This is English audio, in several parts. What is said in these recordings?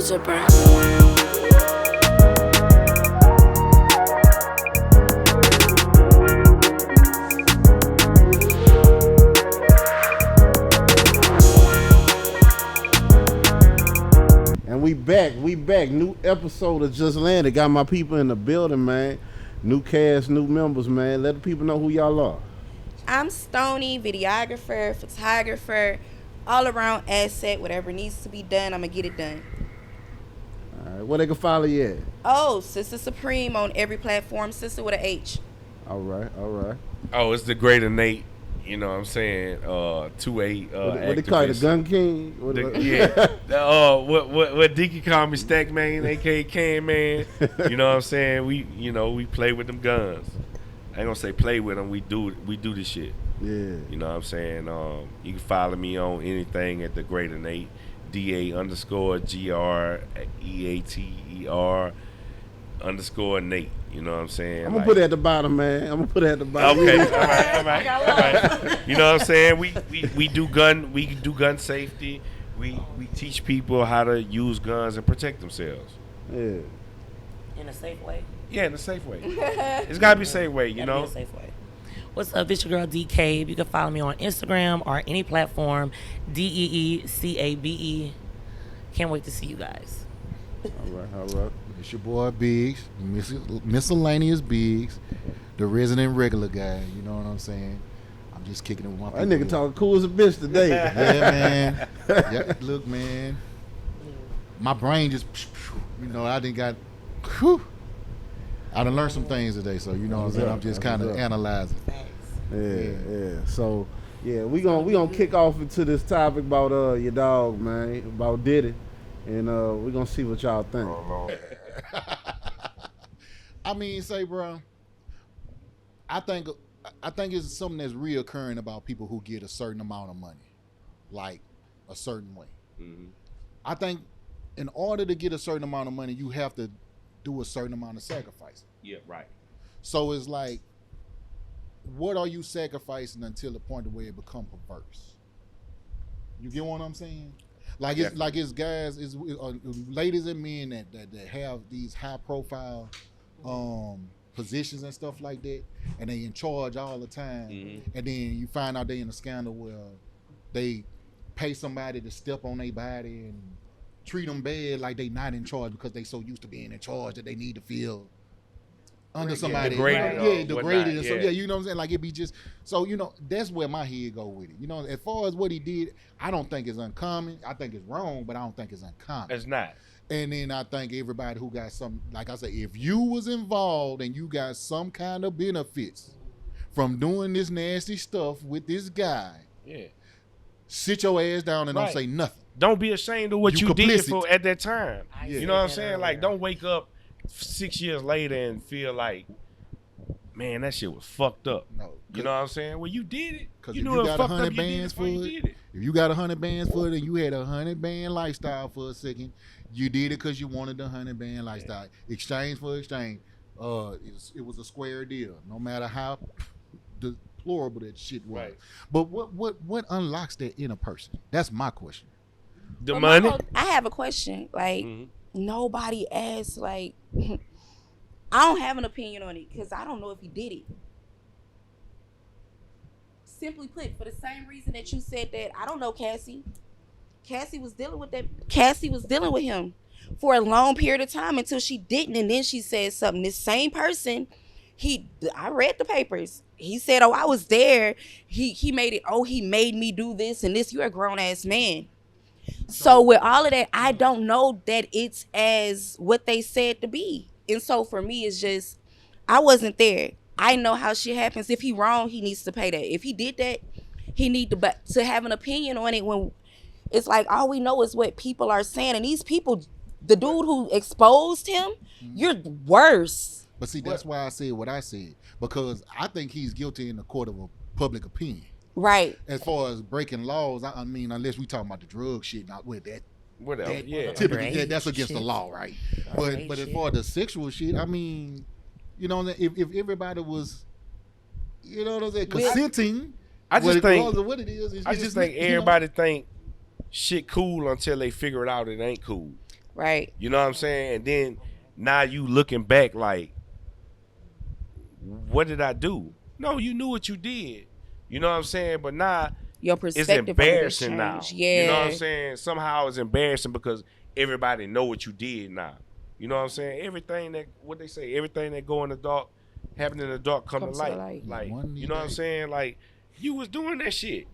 loser, bro. And we back. New episode of Just Landed. Got my people in the building, man. New cast, new members, man. Let the people know who y'all are. I'm Stony, videographer, photographer, all around asset. Whatever needs to be done, I'm gonna get it done. All right, where they can follow you at? Oh, Sister Supreme on every platform. Sister with a H. All right. Oh, it's the greater Nate. You know what I'm saying? 2-8. What they call it, the Gun King? What Dee Cabe Stack Man, aka Can Man. You know what I'm saying? We play with them guns. I ain't gonna say play with them. We do this shit. Yeah. You know what I'm saying? You can follow me on anything at the greater Nate. DA_GREATER_Nate. You know what I'm saying? I'm gonna put it at the bottom, man. Okay, all right. You know what I'm saying? We do gun safety. We teach people how to use guns and protect themselves. Yeah. In a safe way. Yeah, in a safe way. It's gotta be a safe way, you know. Be a safe way. What's up? It's your girl Dee Cabe. You can follow me on Instagram or any platform. DeeCabe. Can't wait to see you guys. All right. It's your boy Biggz, miscellaneous Biggz, the resident regular guy. You know what I'm saying? I'm just kicking it with my people. That nigga talking cool as a bitch today. Yeah, man. Yeah, look, man. My brain just, I done got, I done learned some things today. So, you know what I'm saying? I'm just kind of analyzing. Yeah. So, yeah, we gonna kick off into this topic about your dog, man, about Diddy. And we're gonna see what y'all think. I mean, bro, I think it's something that's reoccurring about people who get a certain amount of money, like a certain way. Mm-hmm. I think in order to get a certain amount of money, you have to do a certain amount of sacrifice. Yeah, right. So it's like, what are you sacrificing until the point where it become perverse? You get what I'm saying? It's guys, it's ladies and men that have these high profile positions and stuff like that, and they in charge all the time, and then you find out they in a scandal where they pay somebody to step on their body and treat them bad like they not in charge because they so used to being in charge that they need to feel under somebody, degraded, and so you know what I'm saying. Like it be just so that's where my head go with it. As far as what he did, I don't think it's uncommon. I think it's wrong, but I don't think it's uncommon. It's not. And then I think everybody who got some, like I said, if you was involved and you got some kind of benefits from doing this nasty stuff with this guy, sit your ass down and don't say nothing. Don't be ashamed of what you did for at that time. You know what I'm saying? Earlier. Like, don't wake up 6 years later and feel like, man, that shit was fucked up. No, you know what I'm saying? Well, you did it. Because you if knew you it got fucked 100 up, bands for it, if you got 100 bands for it and you had 100 band lifestyle for a second, you did it because you wanted the 100 band lifestyle. Exchange for exchange. It was a square deal, no matter how deplorable that shit was. Right. But what unlocks that in a person? That's my question. The money? I have a question. Like, nobody asked, like, I don't have an opinion on it because I don't know if he did it. Simply put, for the same reason that you said that, I don't know Cassie. Cassie was dealing with him for a long period of time until she didn't, and then she said something. This same person, I read the papers. He said, "Oh, I was there. He made it. Oh, he made me do this and this. You're a grown ass man." So with all of that, I don't know that it's as what they said to be. And so for me, it's just, I wasn't there. I know how shit happens. If he wrong, he needs to pay that. If he did that, he need to have an opinion on it when it's like all we know is what people are saying. And these people, the dude who exposed him, you're worse. But see, that's why I said what I said. Because I think he's guilty in the court of a public opinion. Right. As far as breaking laws, I mean, unless we talking about the drug shit, not with that. Whatever, Typically, that's against the law, right? But as far as the sexual shit, I mean, if everybody was, what I'm saying, consenting, I just think what it is, I just think everybody think shit cool until they figure it out it ain't cool. Right. You know what I'm saying? And then now you looking back like, what did I do? No, you knew what you did. You know what I'm saying? But now Your it's perspective on it has embarrassing now. changed. You know what I'm Yeah. saying? Somehow it's embarrassing because everybody know what you did now. You know what I'm saying? Everything that, what they say, everything that go in the dark, happen in the dark, come to light. Like, you know what I'm saying? Like, you was doing that shit.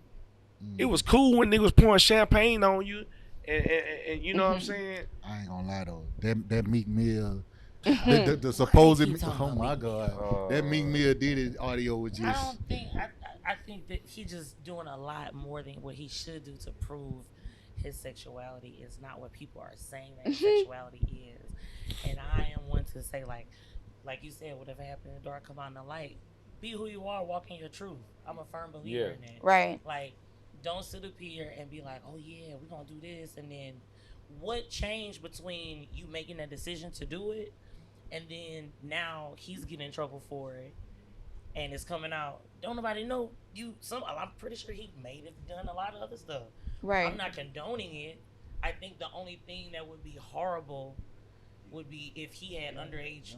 It was cool when they was pouring champagne on you, and you know what I'm saying? I ain't gonna lie though, that Meek Mill, the supposed, keep talking oh about my Meek God, that Meek Mill did it audio was I just. don't think I think that he just doing a lot more than what he should do to prove his sexuality is not what people are saying that his sexuality is. And I am one to say like you said, whatever happened in the dark, come out in the light. Be who you are, walk in your truth. I'm a firm believer in that. Right. Like, don't sit up here and be like, oh yeah, we're gonna do this, and then what changed between you making that decision to do it and then now he's getting in trouble for it and it's coming out. Don't nobody know you. I'm pretty sure he may have done a lot of other stuff. Right. I'm not condoning it. I think the only thing that would be horrible would be if he had underage,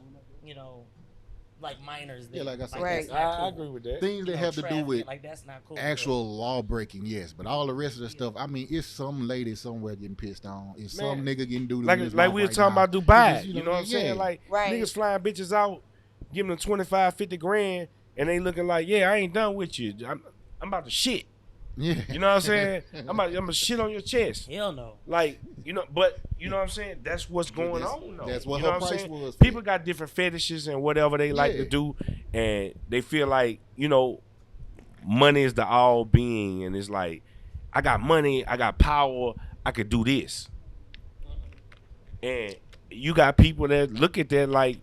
like minors. Yeah, like I said, Right. that's not cool. I agree with that. Things that have to do with like that's not cool. actual law breaking, yes, but all the rest of the stuff, I mean, it's some lady somewhere getting pissed on. It's some nigga getting doo Like we were talking about Dubai. You know what I'm saying? Like, Right. niggas flying bitches out, giving them 25, 50 grand, and they looking like, yeah, I ain't done with you. I'm about to shit. Yeah. You know what I'm saying? I'm gonna shit on your chest. Hell no. Like, but you know what I'm saying? That's what's going on though. That's what you know her what I'm price saying? was. People got different fetishes and whatever they like to Yeah. do, and they feel like, money is the all being, and it's like, I got money, I got power, I could do this. And you got people that look at that like,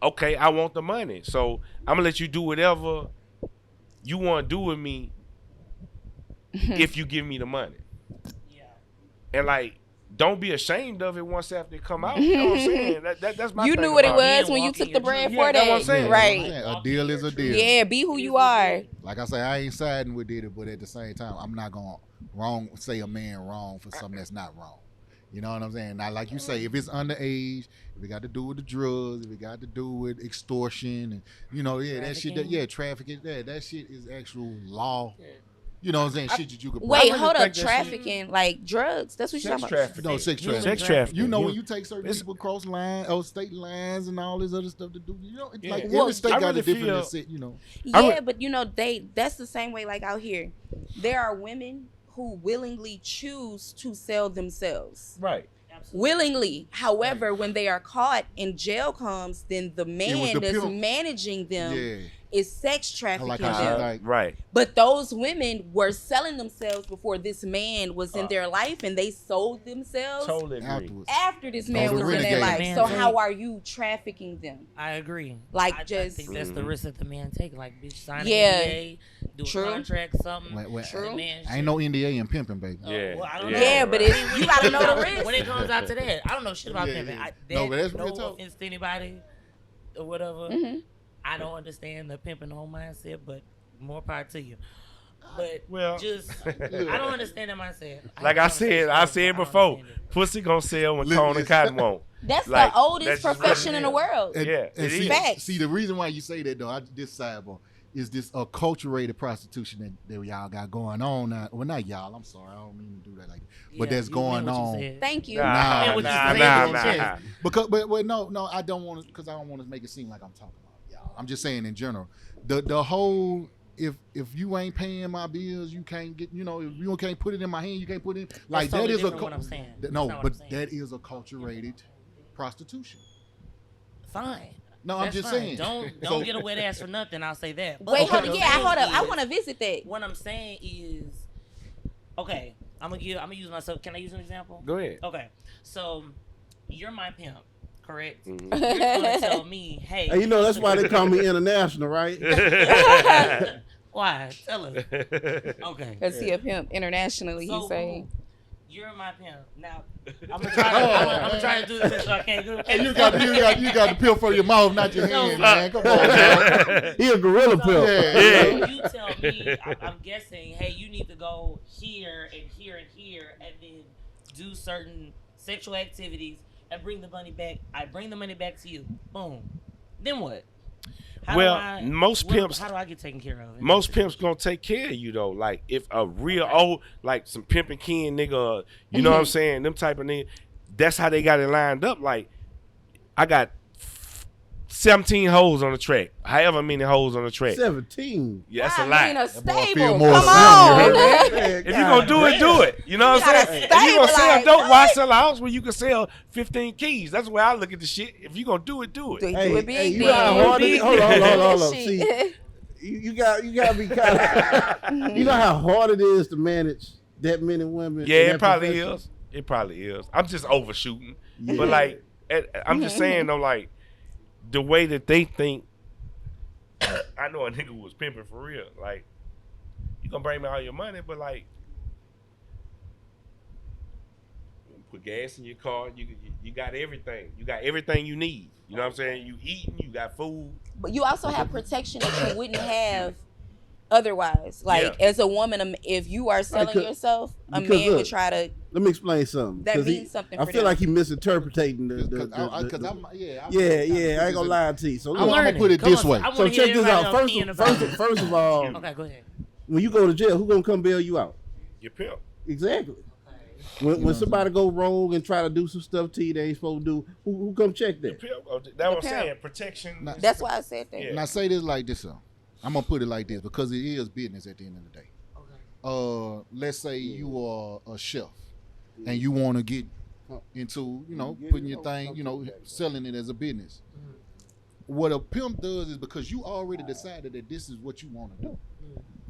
okay, I want the money, so I'm gonna let you do whatever you want to do with me if you give me the money. Yeah. And like, don't be ashamed of it once after it come out. You know what I'm saying? That's my You thing knew what it about was being when you walking took the your bread truth. for Yeah, that's what I'm that. saying. Right. A deal is a deal. Yeah, be who you are. Like I say, I ain't siding with Diddy, but at the same time, I'm not gonna say a man wrong for something that's not wrong. You know what I'm saying? Now, like you say, if it's underage, if it got to do with the drugs, if it got to do with extortion, and that shit, trafficking, that shit is actual law. You know what I'm saying? Shit that you could. Wait, really hold up. think that Trafficking, like drugs. That's what you're Sex talking about. trafficking. No, sex trafficking. Sex trafficking. You know, You- when you take certain people across state lines and all this other stuff to do, it's Yeah. like Well, every state I got really a different, feel- Yeah, but that's the same way like out here. There are women who willingly choose to sell themselves. Right. Absolutely. Willingly. However, when they are caught and jail comes, then the man the that's pimp. managing them Yeah. is sex trafficking Like how she them. like, Right. But those women were selling themselves before this man was in their life, and they sold themselves Totally agree. afterwards. after this man the was in their renegade. life. So how are you trafficking them? I agree. Like, I just- think that's the risk that the man take. Like, bitch, sign Yeah. an NDA, do True. a contract, something. True. The man Ain't no NDA in pimping, baby. Yeah. Well, I don't Yeah. know. Yeah, but right. you gotta know the risk. When it comes out to that, I don't know shit about Yeah, pimping. yeah. No, No, but that's real no talk. offense to anybody or whatever. Mhm. I don't understand the pimping whole mindset, but more power to you. But Well- just I don't understand that mindset. Like I said before, pussy gonna sell when corn and cotton won't. That's Like, the oldest that's just what profession it in the is. world. And, Yeah, and it see, is. Facts. see, the reason why you say that though, this sidebar is this acculturated prostitution that y'all got going on now. Well, not y'all. I'm sorry, I don't mean to do that like that. But that's going on. Thank you. Nah, what you nah, said. nah, nah. Because, but no, I don't want to, because I don't want to make it seem like I'm talking about y'all. I'm just saying in general, the whole if you ain't paying my bills, you can't get, if you can't put it in my hand, you can't put it in, like totally that is a different what I'm saying. no, That's not what but I'm saying. that is acculturated prostitution. Fine. No, I'm That's just fine. saying. Don't So- get a wet ass for nothing. I'll say that. But Wait, what hold I'm on. Yeah, saying hold up. I is- want to visit that. What I'm saying is, okay, I'm gonna use myself. Can I use an example? Go ahead. Okay, so you're my pimp, correct? Mhm. You're gonna tell me, hey, Hey, that's why they call me international, right? why? Tell us. Okay. Because he a pimp internationally, So, he's saying. you're my pimp. Now, I'm gonna try to do this so I can't go. Hey, you got the pill from your mouth, not your hand, man. Come on, man. He a gorilla pimp. Yeah. So you tell me, I'm guessing, hey, you need to go here and here and here, and then do certain sexual activities, and bring the money back. I bring the money back to you. Boom. Then what? How do I get taken care of? Most pimps gonna take care of you though. Like if a real old, like some pimping kin nigga, you know what I'm saying? Them type of nigga. That's how they got it lined up. Like I got 17 hoes on the track. However many hoes on the track. 17. Yeah, that's a I mean, lot. a stable. feel Come more on. If you gonna do it, do it. You know what I'm saying? If you gonna sell dope, why sell a house where you can sell 15 keys? That's the way I look at the shit. If you gonna do it, do it. Do it big, you know how hard it is. Hold on. Shit. See, you got to be kind of. You know how hard it is to manage that many women. Yeah, it probably is. It probably is. I'm just overshooting, but like, I'm just saying though, like the way that they think. I know a nigga who was pimping for real. Like, you gonna bring me all your money, but like, put gas in your car. You got everything. You got everything you need. You know what I'm saying? You eating. You got food. But you also have protection that you wouldn't have otherwise. Like as a woman, if you are selling yourself, a man would try to. Let me explain something. That means something. I feel like he misinterpreting the I ain't gonna lie to you. So I'm gonna put it this way. So check this out. First of all, okay, go ahead. When you go to jail, who gonna come bail you out? Your pimp. Exactly. When somebody go rogue and try to do some stuff to you they ain't supposed to do, who come check that? That's what I'm saying. Protection. That's why I said that. Yeah. Now say this like this, I'm gonna put it like this because it is business at the end of the day. Okay. Let's say you are a chef and you want to get into, putting your thing, selling it as a business. What a pimp does is because you already decided that this is what you want to do.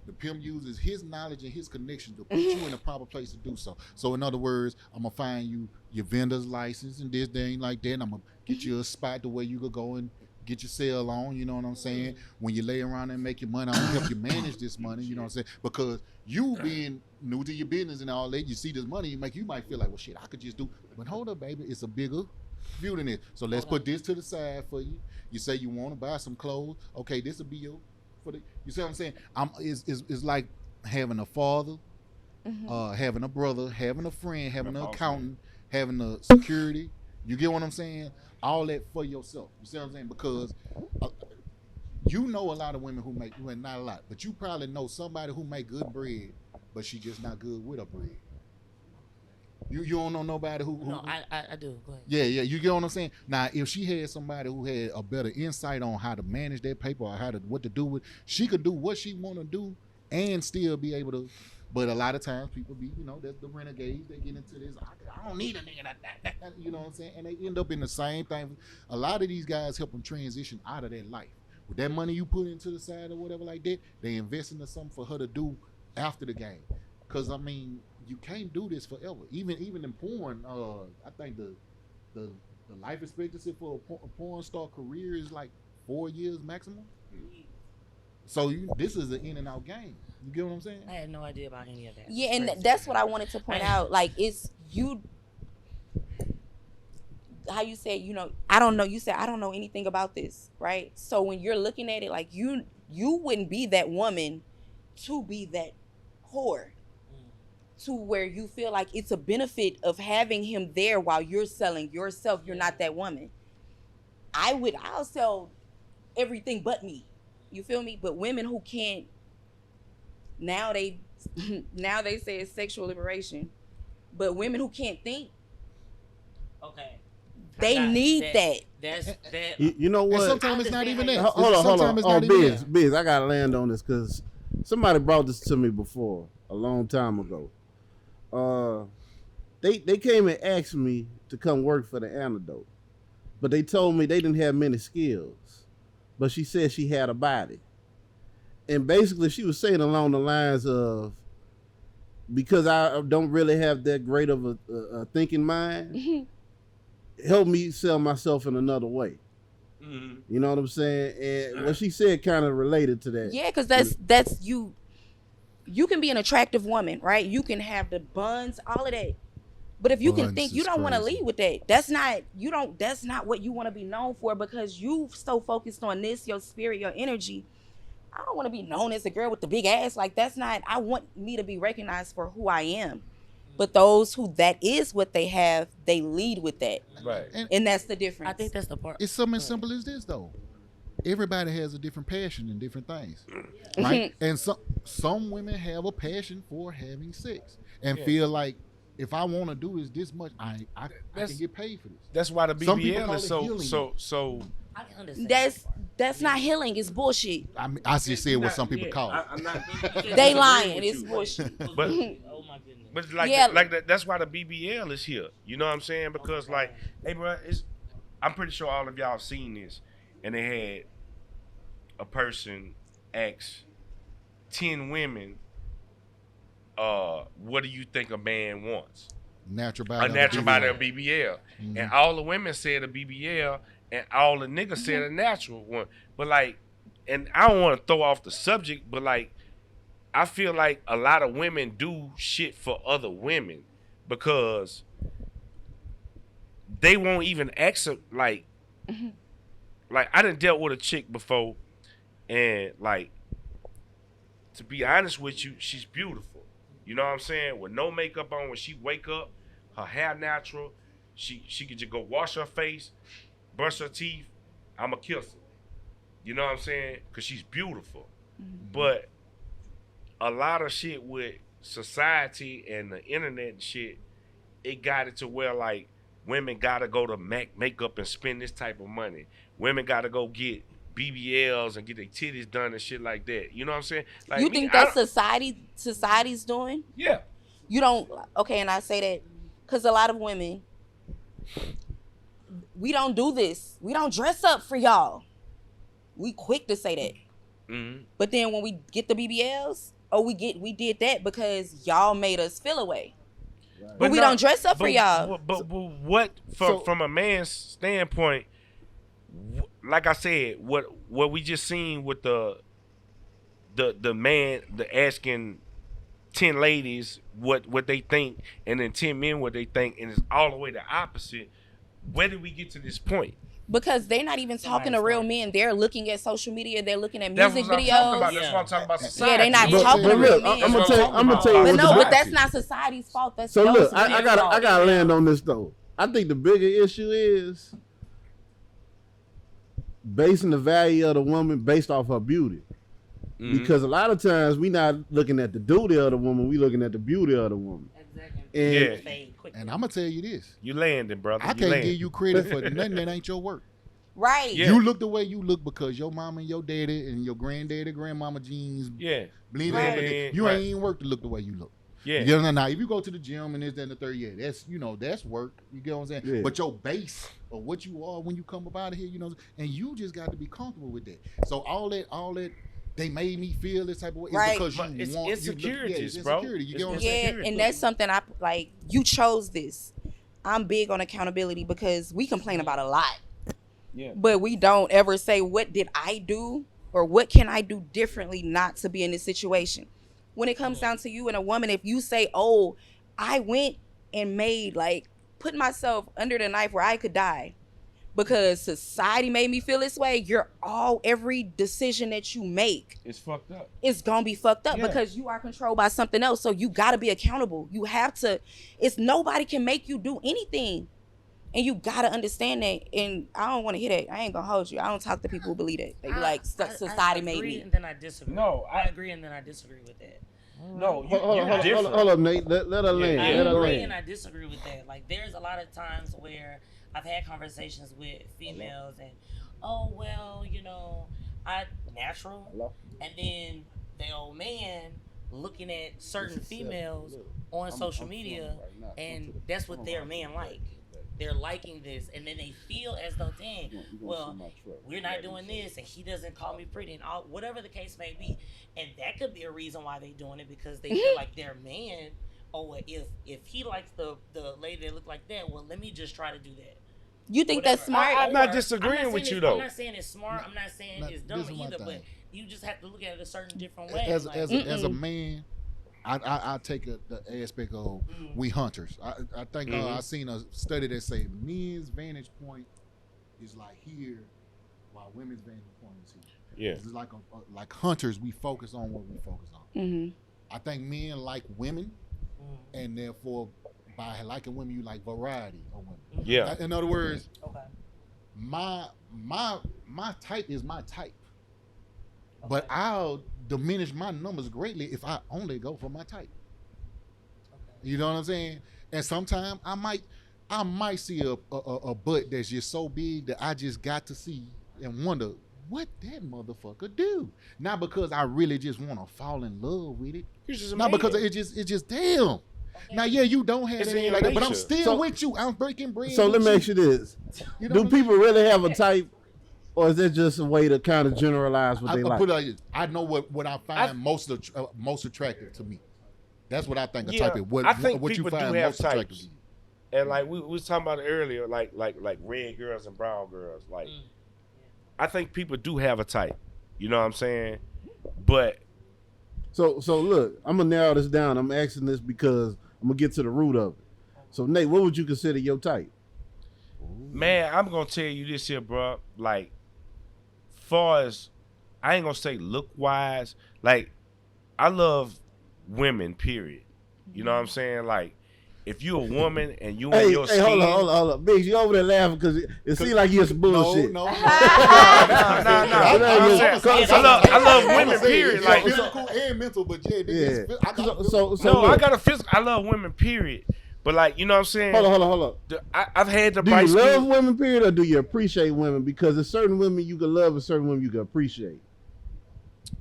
The pimp uses his knowledge and his connections to put you in a proper place to do so. So in other words, I'm gonna find you your vendor's license and this thing like that. And I'm gonna get you a spot the way you could go and get your sale on. You know what I'm saying? When you lay around and make your money, I'm gonna help you manage this money. You know what I'm saying? Because you being new to your business and all that, you see this money, you might feel like, well, shit, I could just do. But hold up, baby, it's a bigger view than this. So let's put this to the side for you. You say you want to buy some clothes. Okay, this will be your. You see what I'm saying? It's like having a father, having a brother, having a friend, having an accountant, having a security. You get what I'm saying? All that for yourself. You see what I'm saying? Because you know a lot of women who make, well, not a lot, but you probably know somebody who make good bread, but she just not good with her bread. You don't know nobody who No, I do. Go ahead. Yeah, you get what I'm saying? Now, if she had somebody who had a better insight on how to manage that paper or what to do with, she could do what she want to do and still be able to. But a lot of times people be, that's the renegades. They get into this. I don't need a nigga that. You know what I'm saying? And they end up in the same thing. A lot of these guys help them transition out of that life. With that money you put into the side or whatever like that, they invest into something for her to do after the game. Because, you can't do this forever. Even in porn, I think the life expectancy for a porn star career is like 4 years maximum. So this is an in and out game. You get what I'm saying? I had no idea about any of that. Yeah, and that's what I wanted to point out. Like, it's you. How you said, I don't know. You said I don't know anything about this, right? So when you're looking at it, like you wouldn't be that woman to be that whore. To where you feel like it's a benefit of having him there while you're selling yourself. You're not that woman. I'll sell everything but me. You feel me? But women who can't, now they say it's sexual liberation. But women who can't think, okay, they need that. That's that. You know what? And sometimes it's not even that. Hold on. Biggz, I gotta land on this because somebody brought this to me before a long time ago. They came and asked me to come work for the Antidote, but they told me they didn't have many skills, but she said she had a body, and basically she was saying along the lines of, because I don't really have that great of a thinking mind, help me sell myself in another way. Mm-hmm. You know what I'm saying? And what she said kind of related to that. Yeah, because that's you. You can be an attractive woman, right? You can have the buns, all of that. But if you can think, you don't want to lead with that. That's not what you want to be known for, because you so focused on this, your spirit, your energy. I don't want to be known as a girl with the big ass. Like, that's not, I want me to be recognized for who I am. But those who that is what they have, they lead with that. Right. And that's the difference. I think that's the part. It's something as simple as this though. Everybody has a different passion in different things, right? And some women have a passion for having sex and feel like if I want to do this much, I can get paid for this. That's why the Some people BBL call is it so. I can understand. That's not healing. It's bullshit. I just said what some people call it. I'm not. They lying. It's bullshit. But Oh my goodness. but like Yeah. that's why the BBL is here. You know what I'm saying? Because like, hey bro, I'm pretty sure all of y'all have seen this, and they had a person ask 10 women, what do you think a man wants? Natural body. A natural body of BBL. And all the women said a BBL, and all the niggas said a natural one. But like, and I don't want to throw off the subject, but like, I feel like a lot of women do shit for other women because they won't even accept, like I done dealt with a chick before, and like, to be honest with you, she's beautiful. You know what I'm saying? With no makeup on, when she wake up, her hair natural, she could just go wash her face, brush her teeth, I'ma kiss her. You know what I'm saying? Because she's beautiful. But a lot of shit with society and the internet and shit, it got it to where like women gotta go to makeup and spend this type of money. Women gotta go get BBLs and get their titties done and shit like that. You know what I'm saying? Like, You think that's society's doing? Yeah. You don't. Okay, and I say that because a lot of women, we don't do this. We don't dress up for y'all. We quick to say that. Mm-hmm. But then when we get the BBLs, we did that because y'all made us feel away. But we don't dress up for y'all. But what from a man's standpoint, like I said, what we just seen with the man, asking 10 ladies what they think, and then 10 men what they think, and it's all the way the opposite. Where did we get to this point? Because they're not even talking to real men. They're looking at social media. They're looking at That's music what I'm videos. talking about. That's what I'm talking about. Society. Yeah, they're not But talking to real look, men. I'm gonna tell you But what no, the but that's not society's fault. That's So those look, I men's gotta fault. land on this though. I think the bigger issue is basing the value of the woman based off her beauty. Mm-hmm. Because a lot of times we not looking at the duty of the woman, we looking at the beauty of the woman. Exactly. And Yeah. Fade quickly. And I'm gonna tell you this: You landing, brother. I can't give you credit for nothing that ain't your work. Right. Yeah. You look the way you look because your mama and your daddy and your granddaddy, grandmama jeans Yeah. bleed Right. in. You ain't even work to look the way you look. Yeah. You know, now if you go to the gym and this, that, and the third, yeah, that's that's work. You get what I'm saying? Yeah. But your base of what you are when you come up out of here, and you just got to be comfortable with that. So all that they made me feel this type of way is Right. because But you it's want insecurities, it's bro. insecurity. You It's get what I'm Yeah, saying? and that's something I like. You chose this. I'm big on accountability because we complain about a lot. Yeah. But we don't ever say, what did I do or what can I do differently not to be in this situation? When it comes down to you and a woman, if you say, oh, I went and made, like, put myself under the knife where I could die because society made me feel this way, every decision that you make It's fucked up. is gonna be fucked up Yeah. because you are controlled by something else. So you gotta be accountable. You have to, nobody can make you do anything. And you gotta understand that. And I don't want to hear that. I ain't gonna hold you. I don't talk to people who believe that. They be like, society I made agree me. and then I disagree. No, I agree and then I disagree with that. No, Hold up, Nate. Let her land. I Let her agree land. and I disagree with that. Like, there's a lot of times where I've had conversations with females and, oh, well, I natural. And then the old man looking at certain females on social media, and that's what their man like. They're liking this, and then they feel as though, dang, well, we're not doing this, and he doesn't call me pretty, and all, whatever the case may be. And that could be a reason why they're doing it, because they feel like their man, well, if he likes the lady that look like that, well, let me just try to do that. You think that's smart? I'm not disagreeing with you, though. I'm not saying it's smart. I'm not saying it's dumb this is my either, thing. but you just have to look at it a certain different way. As like, as a man, I take the aspect of we hunters. I think I seen a study that say men's vantage point is like here, while women's vantage point is here. Yeah. It's like hunters. We focus on what we focus on. Mm-hmm. I think men like women and therefore by liking women, you like variety of women. Yeah. In other words, Okay. my type is my type, but I'll diminish my numbers greatly if I only go for my type. You know what I'm saying? And sometimes I might see a butt that's just so big that I just got to see and wonder what that motherfucker do. Not because I really just want to fall in love with it. Not because it just damn. Okay. Now yeah, you don't have that like that, but I'm still with you. I'm breaking bread. So let me ask you this: do people really have a type, or is it just a way to kind of generalize what they like? Put it like this. I know what I find most attractive to me. That's what I think a type is. I think what people you find do have most attractive types. to you. And like we was talking about it earlier, like red girls and brown girls. Like I think people do have a type. You know what I'm saying? But so look, I'm gonna narrow this down. I'm asking this because I'm gonna get to the root of it. So Nate, what would you consider your type? Man, I'm gonna tell you this here, bro. Like, far as I ain't gonna say look wise. Like, I love women. Period. You know what I'm saying? Like, if you a woman and you in your skin, hold on, Biggz, you over there laughing because it seems like you're some bullshit. No. I love women. Period. Like, physical and mental, but yeah. I got a physical. I love women. Period. But like, you know what I'm saying? Hold on. I've had the. Do you love women? Period, or do you appreciate women? Because there's certain women you can love and certain women you can appreciate.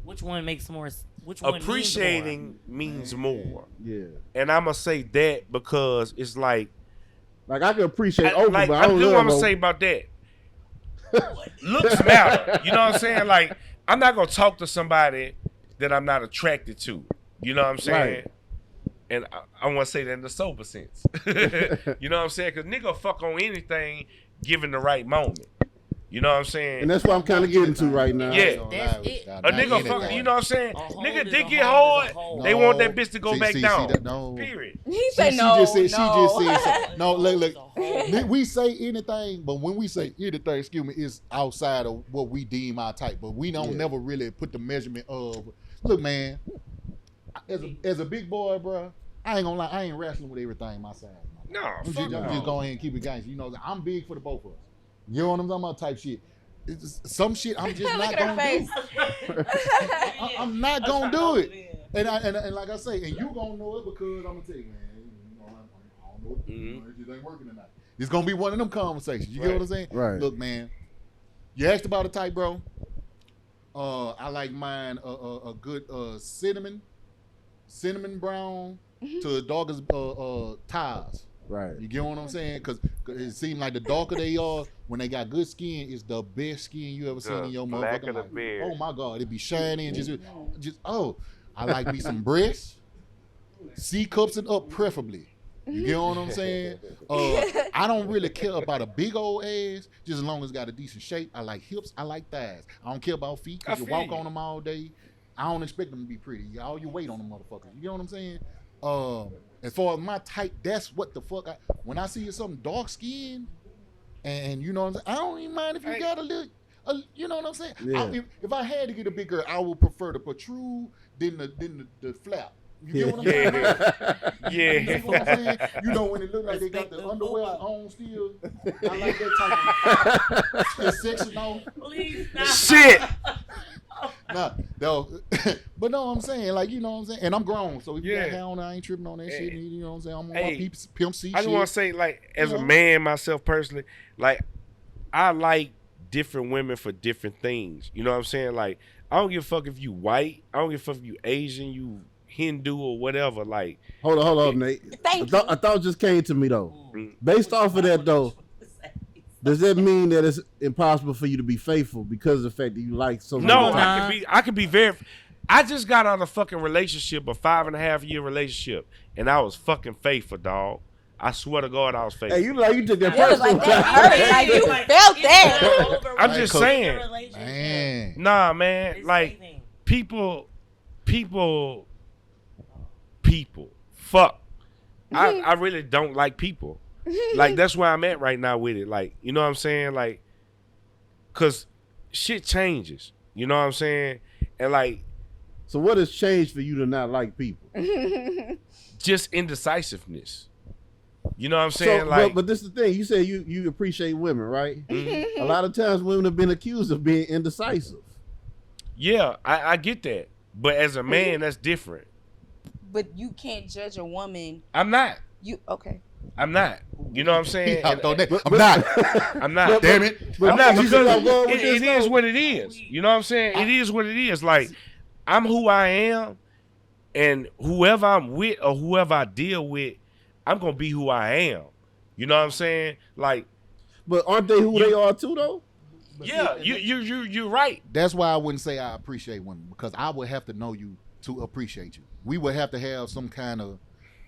Which one makes more? Which one appreciating means more? Yeah. And I'm gonna say that because it's like I can appreciate Oprah, like, but I don't know what I'm gonna say about that. Looks matter. You know what I'm saying? Like, I'm not gonna talk to somebody that I'm not attracted to. You know what I'm saying? Right. And I want to say that in the sober sense. You know what I'm saying? Because nigga fuck on anything given the right moment. You know what I'm saying? And that's what I'm kind of getting to right now. Yeah. That's it. A nigga fuck, you know what I'm saying? Nigga, they get hard. They want that bitch to go back down. Period. He said no. She just said, no, look. We say anything, but when we say anything, it's outside of what we deem our type. But we don't never really put the measurement of, look, man, as a big boy, bro, I ain't gonna lie, I ain't wrestling with everything my size. No, I'm just go ahead and keep it gangster. You know, I'm big for the both of us. You know what I'm talking about? Type shit. It's just, some shit I'm just not gonna do. I'm not gonna do it. And like I say, and you gonna know it because I'm gonna tell you, man. You know, I don't know if it just ain't working or not. It's gonna be one of them conversations. You get what I'm saying? Right. Look, man. You asked about a type, bro. I like mine a good cinnamon brown to the darkest ties. Right. You get what I'm saying? Because it seems like the darker they are, when they got good skin, it's the best skin you ever seen in your motherfucking life. Oh my God, it be shiny and just I like me some breasts, C cups and up preferably. You get what I'm saying? I don't really care about a big old ass, just as long as it's got a decent shape. I like hips, I like thighs. I don't care about feet because you walk on them all day. I don't expect them to be pretty. All you weight on them motherfuckers. You know what I'm saying? As far as my type, that's what the fuck. When I see something dark skinned, and you know what I'm saying, I don't even mind if you got a little, you know what I'm saying. Yeah. If I had to get a big girl, I would prefer the protrude than the flap. You get what I'm saying? Yeah. You know what I'm saying? You know when it look like they got the underwear on still. I like that type of it's sectional. Please stop. Shit. Nah, no, but no, I'm saying, like, you know what I'm saying, and I'm grown, so if you got hair on, I ain't tripping on that shit. You know what I'm saying? I'm on my pimp C shit. I just want to say, like, as a man myself personally, like, I like different women for different things. You know what I'm saying? Like, I don't give a fuck if you white. I don't give a fuck if you Asian, you Hindu or whatever. Like, hold on, Nate. I thought it just came to me though. Based off of that though, does that mean that it's impossible for you to be faithful because of the fact that you like so many? No, I can be very. I just got out of a fucking relationship, a 5.5-year relationship, and I was fucking faithful, dog. I swear to God, I was faithful. Hey, you took that personal. Like that hurt. Like you felt that. I'm just saying. Man. Nah, man. Like people. Fuck. I really don't like people. Like, that's where I'm at right now with it. Like, you know what I'm saying? Like, cause shit changes. You know what I'm saying? And like, So what has changed for you to not like people? Just indecisiveness. You know what I'm saying? So, like, but this is the thing. You say you appreciate women, right? Mhm. A lot of times women have been accused of being indecisive. Yeah, I get that. But as a man, that's different. But you can't judge a woman. I'm not. Okay. I'm not. You know what I'm saying? I'm not. I'm not. Damn it. I'm not, you because see where I'm going with it this, is though? what it is. You know what I'm saying? It is what it is. Like, I'm who I am, and whoever I'm with or whoever I deal with, I'm gonna be who I am. You know what I'm saying? Like, But aren't they who they are too, though? yeah, you're right. That's why I wouldn't say I appreciate women, because I would have to know you to appreciate you. We would have to have some kind of,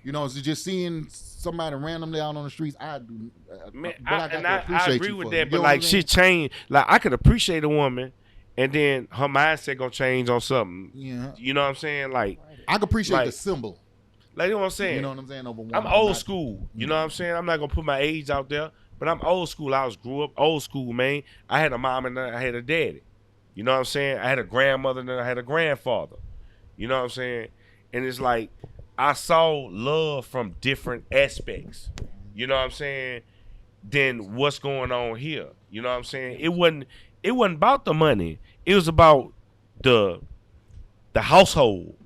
so just seeing somebody randomly out on the streets, I do. Man, but I got to I appreciate agree you with for that, it. You but know like what I'm shit changed. Like, I could appreciate a woman, and then her mindset gonna change on something. saying? You know what I'm saying? Like I could appreciate Like- the symbol. you know what I'm saying? You know what I'm saying? Over one. I'm old school. You know what I'm saying? I'm not gonna put my age out there, but I'm old school. Grew up old school, man. I had a mom and I had a daddy. You know what I'm saying? I had a grandmother and I had a grandfather. You know what I'm saying? And it's like I saw love from different aspects. You know what I'm saying? Than what's going on here. You know what I'm saying? It wasn't about the money. It was about the household.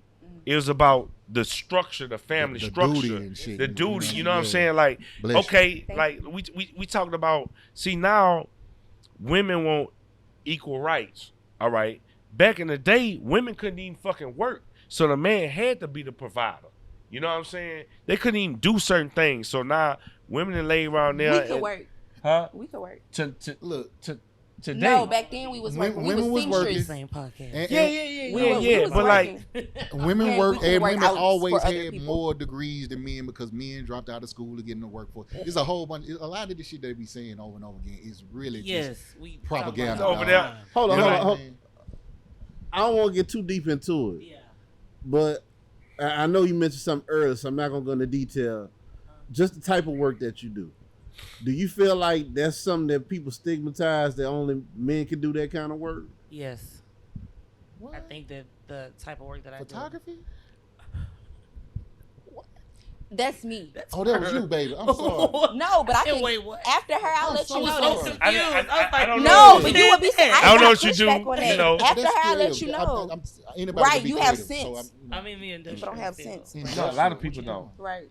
It was about the structure, the family The structure, duty and shit. the duty. You know what I'm Yeah. saying? Like, Bless you. okay, like we talked about. See, now women want equal rights. All right. Back in the day, women couldn't even fucking work, so the man had to be the provider. You know what I'm saying? They couldn't even do certain things. So now women that lay around there. We could work. Huh? We could work. Look, Today. No, back then we was working. Women We was was working. seamstress. Same podcast. and- We was But like, working. women Yeah, work, we could and work women out always for other had people. more degrees than men, because men dropped out of school to get in the workforce. There's a whole bunch. A lot of the shit they be saying over and over again is really just Yes, we propaganda. talk about Over it there. all the time. Hold on, You know hold on. what I Hold. mean? I don't want to get too deep into it, Yeah. but I know you mentioned something earlier, so I'm not gonna go into detail. Just the type of work that you do. Do you feel like that's something that people stigmatize, that only men can do that kind of work? Yes. What? I think that the type of work that I do. Photography? That's me. Oh, that was you, baby. I'm sorry. No, but I can. Wait, what? After her, I'll I'm let so you know. sorry. This. I don't No, know. but you would be. I don't know got what you do, pushback on you that. know. After That's her, I'll let creative. you know. Anybody Right, can be you have creative, so sense. I'm in the industry. People don't have still. sense. No, a lot of people don't. Right.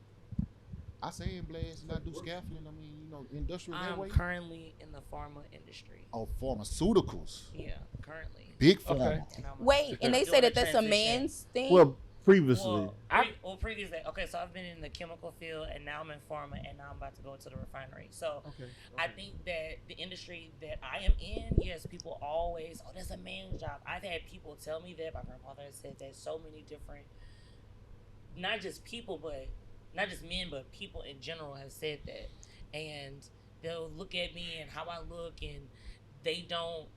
I say in blast and I do scaffolding. I mean, industrial that I'm way. currently in the pharma industry. Oh, pharmaceuticals. Yeah, currently. Big Okay. pharma. And I'm Wait, and they doing say a that that's a transition. man's thing. Well, previously. Previously, okay, so I've been in the chemical field, and now I'm in pharma, and now I'm about to go to the refinery. So Okay. I think that the industry that I am in, yes, people always, oh, that's a man's job. I've had people tell me that. My grandfather has said that. So many different, not just people, but not just men, but people in general have said that. And they'll look at me and how I look, and they don't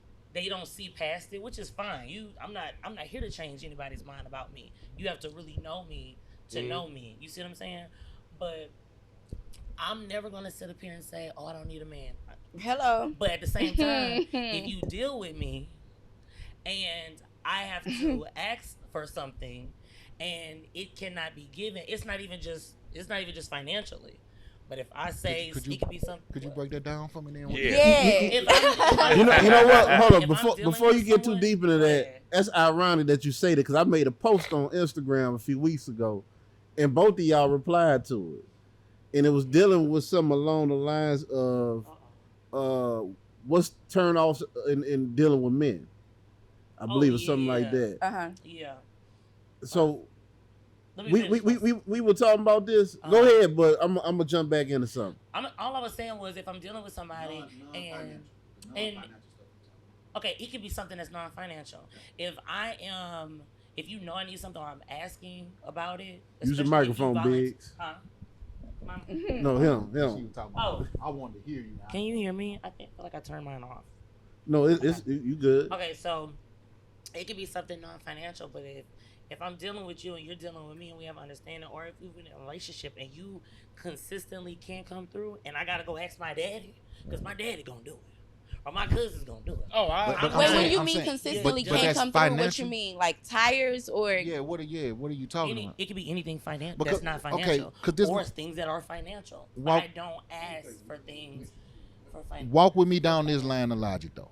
see past it, which is fine. I'm not here to change anybody's mind about me. You have to really know me to know me. You see what I'm saying? But I'm never gonna sit up here and say, "Oh, I don't need a man." Hello. But at the same time, if you deal with me, and I have to ask for something, and it cannot be given, it's not even just financially. But if I say Could it you- could be something, Could you break that down for me then? Yeah. Yeah. You know what? Hold on. If I'm Before dealing before you with get too someone, deep into go that, ahead. that's ironic that you say that, because I made a post on Instagram a few weeks ago, and both of y'all replied to it, and it was dealing with something along the lines of what's turnoffs in dealing with men. I believe it's something like that. Yeah. So Let me we finish my- we were talking about this. Go ahead, but I'm gonna jump back into something. all I was saying was, if I'm dealing with somebody and okay, it could be something that's non-financial. If you know I need something, or I'm asking about it. Use the especially if you microphone, volunteer- Biggz. Huh? No, him. She was talking about, Oh. I wanted to hear you. Now. Can you hear me? I feel like I turned mine off. No, it's you good. Okay, so it could be something non-financial, but if I'm dealing with you and you're dealing with me and we have understanding, or if we've been in a relationship and you consistently can't come through, and I gotta go ask my daddy, because my daddy gonna do it, Or my cousin's gonna do it. Oh, But Wait, I'm when you I'm mean saying- consistently but can't that's come through, what you financial. mean? Like tires or Yeah, what are you talking It about? could be anything financial. Because- That's not okay, financial. 'cause this- or it's things that are financial. Walk- I don't ask for things for financial. Walk with me down this line of logic, though.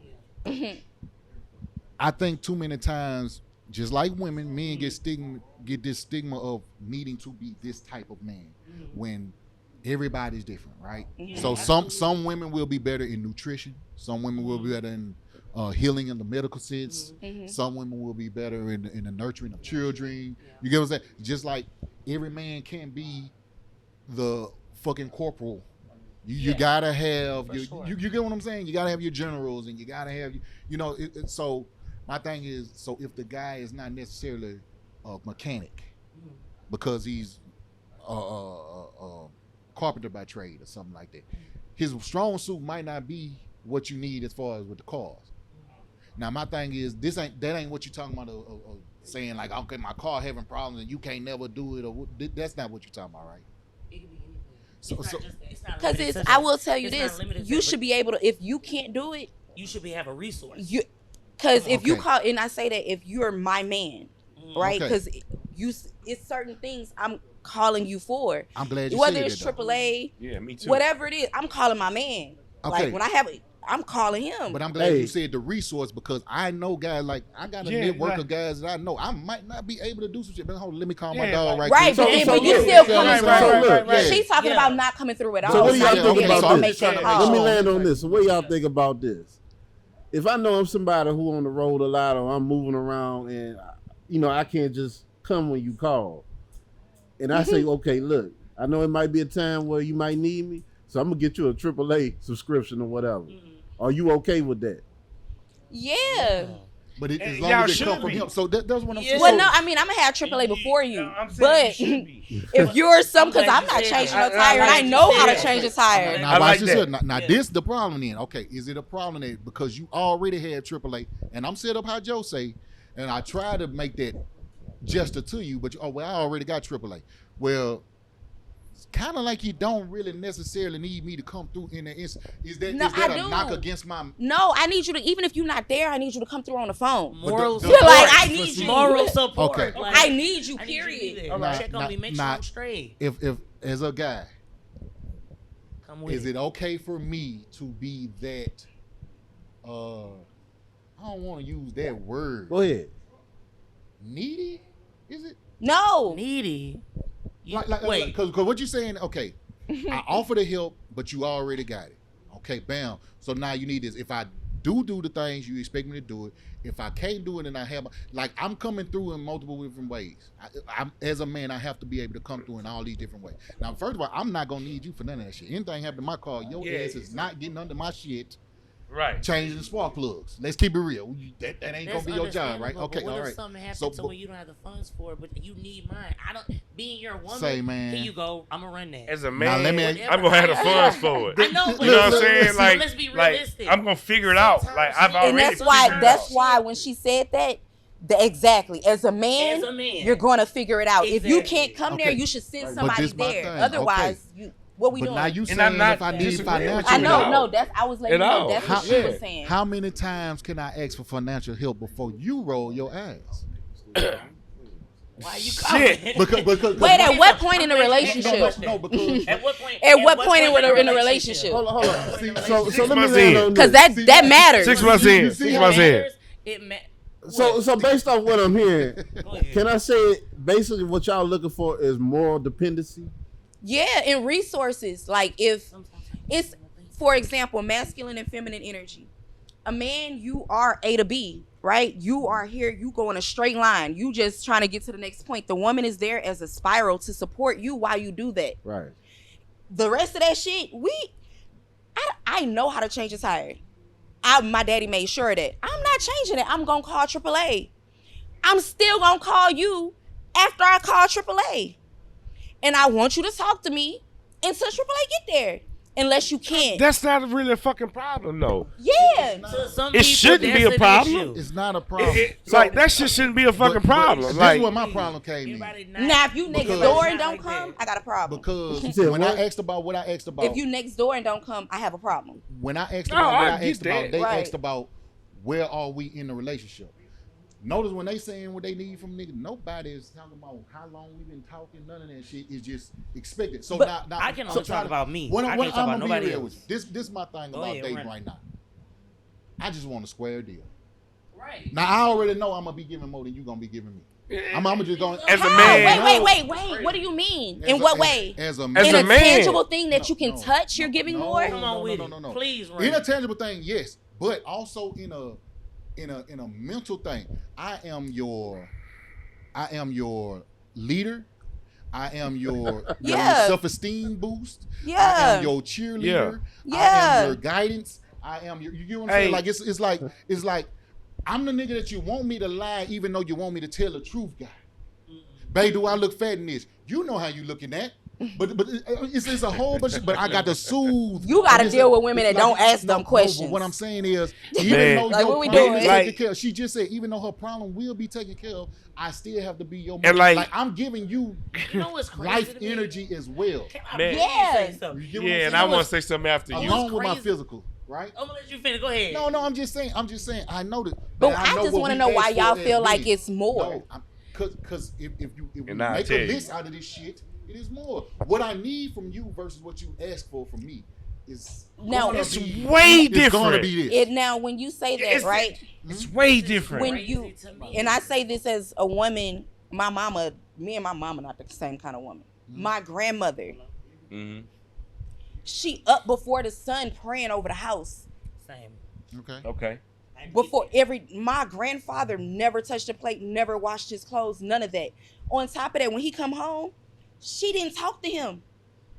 I think too many times, just like women, men get this stigma of needing to be this type of man when everybody's different, right? So some women will be better in nutrition. Some women will be better in healing in the medical sense. Some women will be better in the nurturing of children. You get what I'm saying? Just like every man can't be the fucking corporal. You gotta have your, sure. you get what I'm saying? You gotta have your generals, and you gotta have so my thing is, so if the guy is not necessarily a mechanic because he's a carpenter by trade or something like that, his strong suit might not be what you need as far as with the cars. Now my thing is, that ain't what you're talking about, saying like, okay, my car having problems and you can't never do it, or that's not what you're talking about, right? because I will tell you it's this: not limited you to- should be able to. If you can't do it, You should have a resource. because if you Okay. call, and I say that if you're my man, right? Okay. Because it's certain things I'm calling you for. I'm glad you Whether said it's that, though. AAA, Yeah, me too. whatever it is, I'm calling my man. Okay. Like when I'm calling him. But I'm glad Hey. you said the resource, because I know guys, like I got a Yeah, network right. of guys that I know. I might not be able to do some shit, but hold on, let me call my Yeah, dog like- right Right, quick. but, So- but you so still look, coming right, through. right, right. She's talking Yeah. about not coming through at all. So what do y'all Not think being about able to this? make that Let call. me land on this. So what y'all think about this? If I know I'm somebody who on the road a lot, or I'm moving around, and I can't just come when you call, and I say, okay, look, I know it might be a time where you might need me, so I'm gonna get you a AAA subscription or whatever. Are you okay with that? Yeah. But as And long y'all as it should come from be. him, so that's what I'm Yeah. saying. Well, no, I mean I'm gonna have AAA before you, I'm saying but you should be. if you're some, because glad I'm you not said changing that. no tire, and I like know you how to said change a that. tire. Now, I watch like this that. here. Now Yeah. this the problem then. Okay, is it a problem that because you already had AAA, and I'm set up how Joe say, and I try to make that gesture to you, but I already got AAA. Well, it's kind of like you don't really necessarily need me to come through in that instant. Is that No, I a do. knock against my? No, I need you to, even if you're not there, I need you to come through on the phone. Moral the- You're support. like, I need you. Moral support. Okay. Like, I need you, I need you to be period. there. Nah, Check on me, make sure I'm straight. If as a guy, Come with is it okay for me to be that? I don't want to use that word. Go ahead. Needy? Is it? No. needy. You, Wait, because what you saying? Okay, I offer the help, but you already got it. Okay, bam. So now you need this. If I do the things you expect me to do it, if I can't do it, and I have I'm coming through in multiple different ways. I'm as a man, I have to be able to come through in all these different ways. Now, first of all, I'm not gonna need you for none of that shit. Anything happen to my car, your Yeah. ass is not getting under my shit. Right. Changing the spark plugs. Let's keep it real. That ain't That's gonna be your job, right? understandable, Okay, but what all if right. something happens So, to but- where you don't have the funds for it, but you need mine? I don't. Being your woman, Say, man. here you go. I'm gonna run that. As a Now, man, let me- I'm gonna have the funds for it. I know, but You know what I'm Listen, saying? listen, Like, let's be like realistic. I'm gonna figure it out. Like I've And already. And that's figured why. it That's out. why when she said that, exactly. As a man, You're going to figure it out. If you Exactly. can't come there, Okay. you should send But somebody this my there. thing. Otherwise, what we But doing? now you And I'm saying not if I need disagreeing with financial I you know, at help, all. no. That's I was letting At you know. all. That's what she Yeah. was saying. how many times can I ask for financial help before you roll your eyes? Why you Shit. Because Wait, at what point in the no, relationship? no, because At what point? At what point in a relationship? Hold on. So 6 let me months land in. on Because this. that matters. 6 months in. 6 months in. So based off what I'm hearing, Go ahead. can I say basically what y'all looking for is moral dependency? Yeah, and resources. Like if it's, for example, masculine and feminine energy. A man, you are A to B, right? You are here, you go in a straight line. You just trying to get to the next point. The woman is there as a spiral to support you while you do that. Right. The rest of that shit, I know how to change a tire. My daddy made sure of that. I'm not changing it. I'm gonna call AAA. I'm still gonna call you after I call AAA. And I want you to talk to me until AAA get there. unless you can't. That's not really a fucking problem, though. Yeah. To some It people, shouldn't be that's a an problem. issue. It's not a problem. Like that shit shouldn't be a fucking problem. This Like is where my problem came in. Everybody not- Now, if you next Because- door and don't Like come, that. I got a problem. Because said when what? I asked about what I asked about, If you next door and don't come, I have a problem. when I asked No, about what I I get asked about, that. they Right. asked about where are we in the relationship. Notice when they saying what they need from niggas, nobody is talking about how long we been talking. None of that shit is just expected. So But now I can only talk about me. When, I when can't talk I'm about gonna nobody be real else. with you. This my thing Go about ahead, dating run it. right now. I just want a square deal. Right. Now I already know I'm gonna be giving more than you gonna be giving me. I'm just going As a How? man- Wait. What do you mean? In what way? As a As man, In a a man. tangible thing that No, you can no, touch, you're no, giving no. more? Come on with no. it. Please, in run a it. tangible thing, yes, but also in a mental thing. I am your leader. I am your Yeah. self-esteem boost. I Yeah. am your cheerleader. I Yeah. am your guidance. I am your. You get what I'm saying? Like it's like I'm the nigga that you want me to lie, even though you want me to tell the truth, guy. Babe, do I look fat in this? You know how you looking at. But it's a whole bunch of, but I got to soothe. You gotta And deal with women that don't ask them but questions. what I'm saying is, even Man. though Like, your what we problem doing? is Like- taken care of, she just said, even though her problem will be taken care of, I still have to be your And mother. like- I'm giving you You know what's crazy life to me? energy as well, Can I Man. please Yeah. say something? You get what I'm Yeah, and saying? I want to say something after you. along with my crazy? physical, right? I'm gonna let you finish. Go ahead. No, I'm just saying. I know that. But I I know just what want to we know why asked y'all for feel as like men. it's more. No, because if we And I'll make tell a you. list out of this shit, it is more. What I need from you versus what you ask for from me is Now, gonna It's be, way It's gonna different. be this. It now when you say that, It's- right? It's way different. When Crazy you to me. and I say this as a woman, me and my mama not the same kind of woman. My grandmother, Mhm. she up before the sun praying over the house. Same. Okay. Okay. Before my grandfather never touched a plate, never washed his clothes, none of that. On top of that, when he come home, she didn't talk to him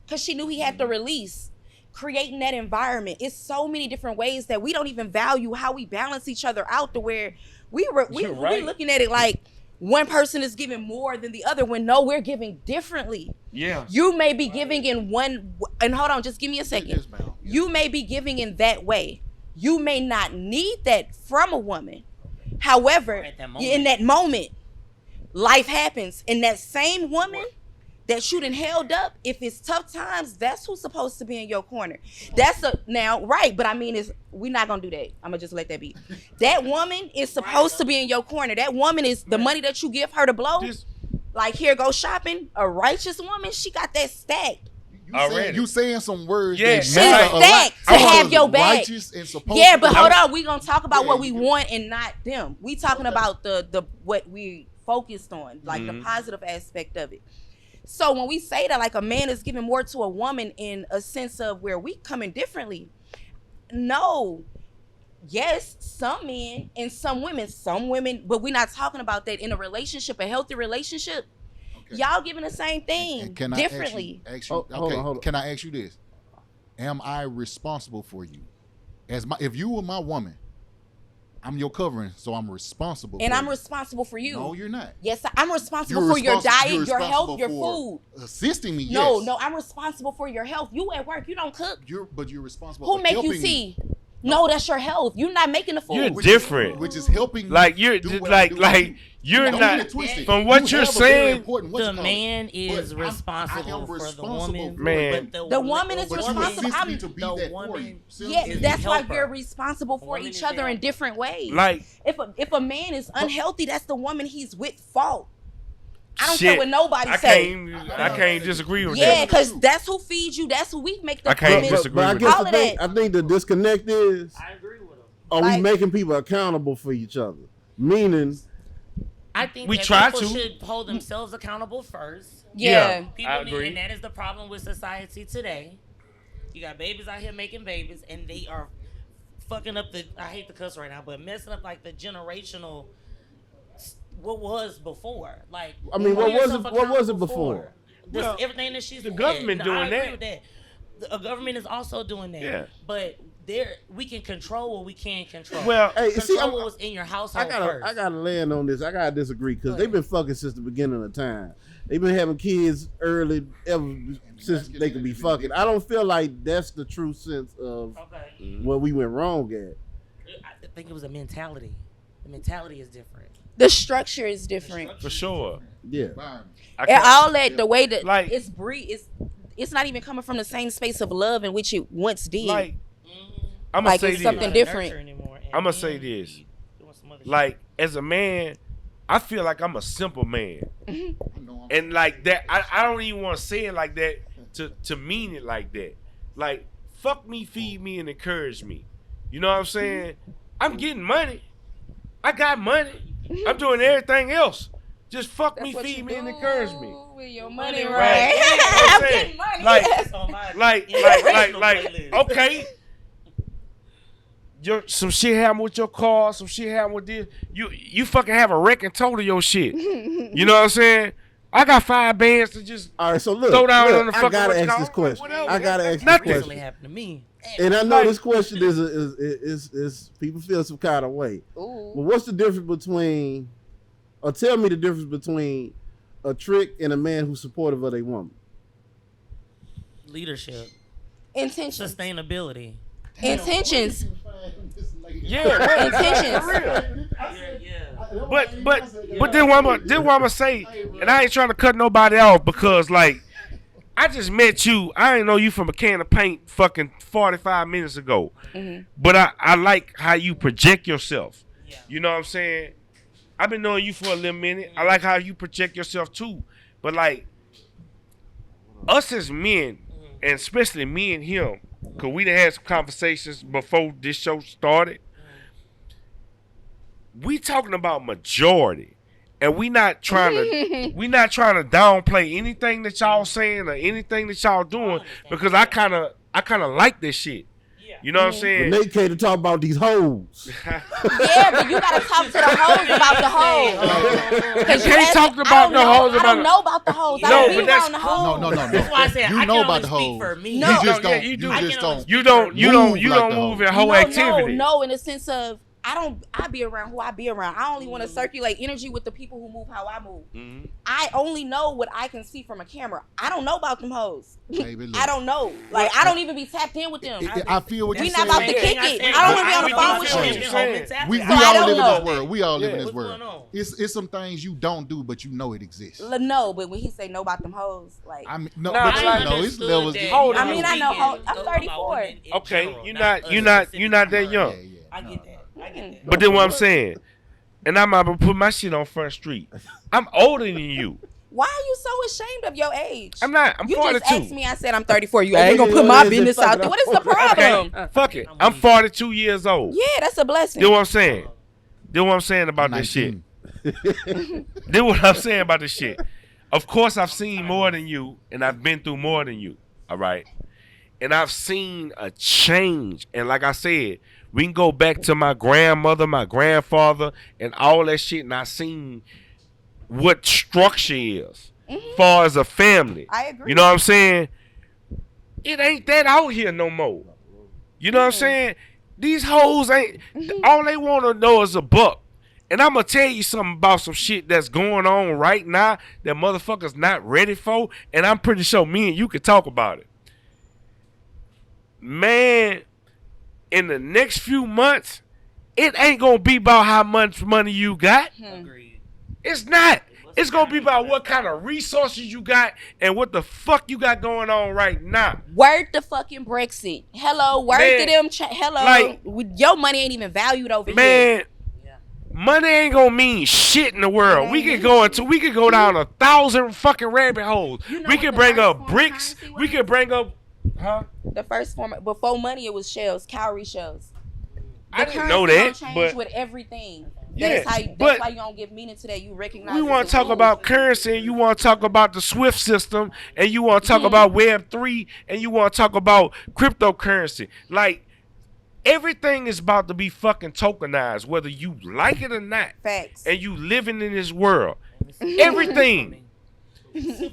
because she knew he had to release. Creating that environment. It's so many different ways that we don't even value how we balance each other out to where we You're right. looking at it like one person is giving more than the other when no, we're giving differently. Yeah. You may be giving in one, and hold on, just give me a second. Yes, ma'am. You may be giving in that way. You may not need that from a woman. However, At that moment. in that moment, life happens. And that same woman that you done held up, if it's tough times, that's who's supposed to be in your corner. That's right, but I mean, we're not gonna do that. I'm gonna just let that be. That woman is supposed to be in your corner. That woman is the money that you give her to blow. Just Like, here, go shopping. A righteous woman, she got that stacked. You saying some words Yeah. that She's matter a lot. stacked to I have was your back. righteous and supposed Yeah, to but be- hold on. We gonna talk about Yeah, what we you- want and not them. We talking about the what we focused on, like the Mhm. positive aspect of it. So when we say that, like, a man is giving more to a woman in a sense of where we coming differently. No. Yes, some men and some women, but we're not talking about that in a relationship, a healthy relationship. Okay. Y'all giving the same thing And can differently. I ask you, Oh, hold on. Can I ask you this? Am I responsible for you? If you were my woman, I'm your covering, so I'm responsible And for I'm you. responsible for you. No, you're not. Yes, I'm responsible You're for your responsible- diet, you're your health, responsible your for food. Assisting me, No, yes. no, I'm responsible for your health. You at work, you don't cook. You're responsible Who for make helping you me, see? No, that's your health. You're not making the food. You're which different. is, which is helping Like me you're do what I do. you're Don't not get it twisted. from what You you're have a very saying. important The whatchamacallit. man is But I am responsible for the responsible woman. for Man. but The woman is But you responsible. assist me I'm- to be the that for woman you. See Yeah, what I'm saying? that's why helper. we're responsible for Woman each is the other in helper. different ways. Like if a man is unhealthy, that's the woman he's with fault. I don't shit, care what nobody I say. can't disagree with Yeah, that. because that's who feeds you. That's who we make the I can't women. disagree I with guess All the of thing, that. I think the disconnect is, I agree with him. are we Like- making people accountable for each other? Meaning, I think We that try people to. should hold themselves accountable first. Yeah. People I need, agree. and that is the problem with society today. You got babies out here making babies, and they are fucking up the. I hate the cuss right now, but messing up like the generational. What was before? Like, I mean, what hold was it- yourself what was it accountable before? for this- Well, everything that she's the said. government No, doing I agree that. with that. The government is also doing that. Yeah. But we can control what we can't control. Well, Hey, see, control what was in your household first. I gotta land on this. I gotta disagree because Go they've ahead. been fucking since the beginning of time. They've been having kids early ever since they could be fucking. I don't feel like that's the true sense of Okay. where we went wrong at. I think it was a mentality. The mentality is different. The structure is different. for sure. Yeah. I And can't- all that, the way that Like- it's not even coming from the same space of love in which it once did. like, Mm-hmm. I'm gonna Like, say it's this. something different. I'm gonna say this. Like, as a man, I feel like I'm a simple man. And like that, I don't even want to say it like that to mean it like that. Like, fuck me, feed me, and encourage me. You know what I'm saying? I'm getting money. I got money. I'm doing everything else. Just fuck That's me, what feed you me, and do encourage me. with your money, Right. right? You know what I'm I'm saying? getting money. Like, okay. Some shit happened with your car, some shit happened with this. You fucking have a wreck and total your shit. You know what I'm saying? I got 5 bands to just All right, so look, throw down look, on the I fucking gotta what you ask call this it? question. Whatever. I gotta ask this Nothing. Recently question. happened to me. And I know Like- this question is people feel some kind of way. Ooh. But what's the difference between, or tell me the difference between a trick and a man who's supportive of a woman? Leadership, Intentions. sustainability. Intentions. Yeah, Intentions. for real. Yeah. But then what I'm gonna say, and I ain't trying to cut nobody off because like I just met you. I didn't know you from a can of paint fucking 45 minutes ago. Mm-hmm. But I like how you project yourself. Yeah. You know what I'm saying? I've been knowing you for a little minute. I like how you project yourself too. But like us as men, and especially me and him, cause we done had some conversations before this show started. We talking about majority, and we not trying to downplay anything that y'all saying or anything that y'all doing because I kind of like this shit. Yeah. You know what I'm But saying? Nate came to talk about these hoes. Yeah, but you gotta talk to the hoes about the hoes. You 'Cause can't asked- talk about the hoes I about don't know about the hoes. No, I don't but be that's around the hoes. No. That's why I said You I know can about only the speak hoes. for me. No. You just Yeah, don't. you You do. just don't. You don't Move like move the in hoe. whole activity. No, in the sense of I be around who I be around. I only want to circulate energy with the people who move how I move. Mhm. I only know what I can see from a camera. I don't know about them hoes. Baby, look. I don't know. Like I don't even be tapped in with them. I feel what We you're not about saying. to kick it. I don't want to be on the phone with you. We So I all don't live in know. this world. We all live in Yeah. this What's world. going on? It's some things you don't do, but you know it exists. No, but when he say no about them hoes, like I mean, no, Nah, but I you know, it's levels. Hold on. I mean, I know how- I'm 34. Okay, you're not that young. I get that. I get that. But then what I'm saying, and I'm about to put my shit on Front Street. I'm older than you. why are you so ashamed of your age? I'm not. I'm You 42. just asked me. I said I'm 34. You I ain't gonna yeah, put my yeah, business fuck out it, there. I'm What is the problem? Okay, fuck it. I'm 42 years old. Yeah, that's a blessing. Then what I'm saying. Then what I'm saying about this shit. 19. Then what I'm saying about this shit. Of course, I've seen more than you, and I've been through more than you. All right, and I've seen a change. And like I said, we can go back to my grandmother, my grandfather, and all that shit, and I seen what structure is, far as a family. I agree. You know what I'm saying? It ain't that out here no more. You know what I'm saying? These hoes ain't. All they want to know is a buck. And I'm gonna tell you something about some shit that's going on right now that motherfuckers not ready for, and I'm pretty sure me and you can talk about it. Man, in the next few months, it ain't gonna be about how much money you got. Agreed. It's not. It's gonna be about what kind of resources you got and what the fuck you got going on right now. Word to fucking Brexit. Hello, word Man, to them. Hello, like- your money ain't even valued over here. Man, Yeah. money ain't gonna mean shit in the world. We could go down 1,000 fucking rabbit holes. You know We what could the bring first up form of bricks. currency We was? could bring up, huh? The first form before money, it was shells, cowrie shells. I The didn't know currency that, don't change but with everything. Yeah, That's but- why you don't give meaning to that. You recognize. we it's want a to talk rule. about currency, and you want to talk about the SWIFT system, and you want to talk about Web3, and you want to talk about cryptocurrency. Like, everything is about to be fucking tokenized, whether you like it or not. Facts. And you living in this world. Everything.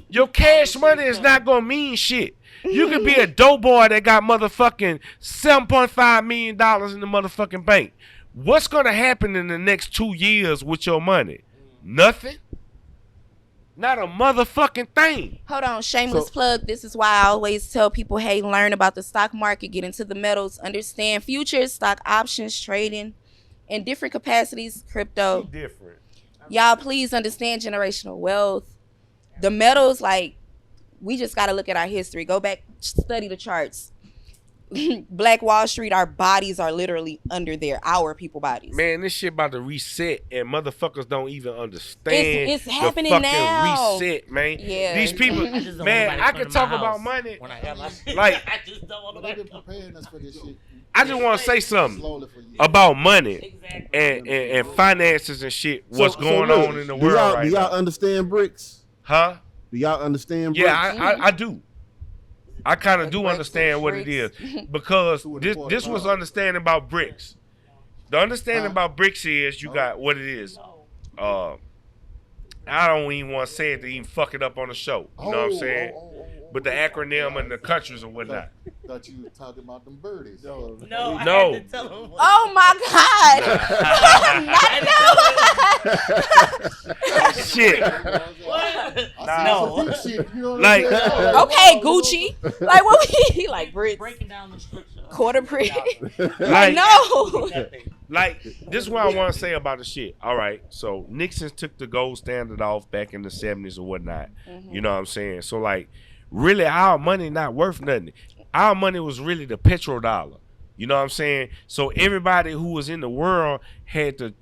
Your cash money is not gonna mean shit. You could be a dope boy that got motherfucking $7.5 million in the motherfucking bank. What's gonna happen in the next 2 years with your money? Nothing. Not a motherfucking thing. Hold on, shameless plug. This is why I always tell people, hey, learn about the stock market, get into the metals, understand futures, stock options, trading, in different capacities, crypto. Different. Y'all, please understand generational wealth. The metals, like, we just got to look at our history. Go back, study the charts. Black Wall Street, our bodies are literally under there, our people bodies. Man, this shit about to reset, and motherfuckers don't even understand. It's happening the fucking now. reset, man. Yeah. These people, man, I can talk about money. When I got my shit. Like, I just don't want They've to been preparing us for this shit. I just want to say something Slowly for years. about money Exactly. and finances and shit. What's going look, on in the do world y'all, right do y'all now? understand Biggz? Huh? Do y'all understand Biggz? Yeah, I do. I kind of do understand what it is because this was understanding about Biggz. The understanding about Biggz is you got what it is. I don't even want to say it to even fuck it up on the show. You know what I'm saying? But the acronym and the countries and whatnot. Thought you were talking about them birdies. No. No. I had to tell him. Oh my God. Shit. What? No. Shit, you know what Like- I'm saying? Okay, Gucci. Like, what we like, Brits? Breaking down the scripture. Quarter brick. Like, No. Like, this is what I want to say about the shit. All right, so Nixon took the gold standard off back in the 70s or whatnot. You know what I'm saying? So, like, really, our money not worth nothing. Our money was really the petrodollar. You know what I'm saying? So everybody who was in the world had to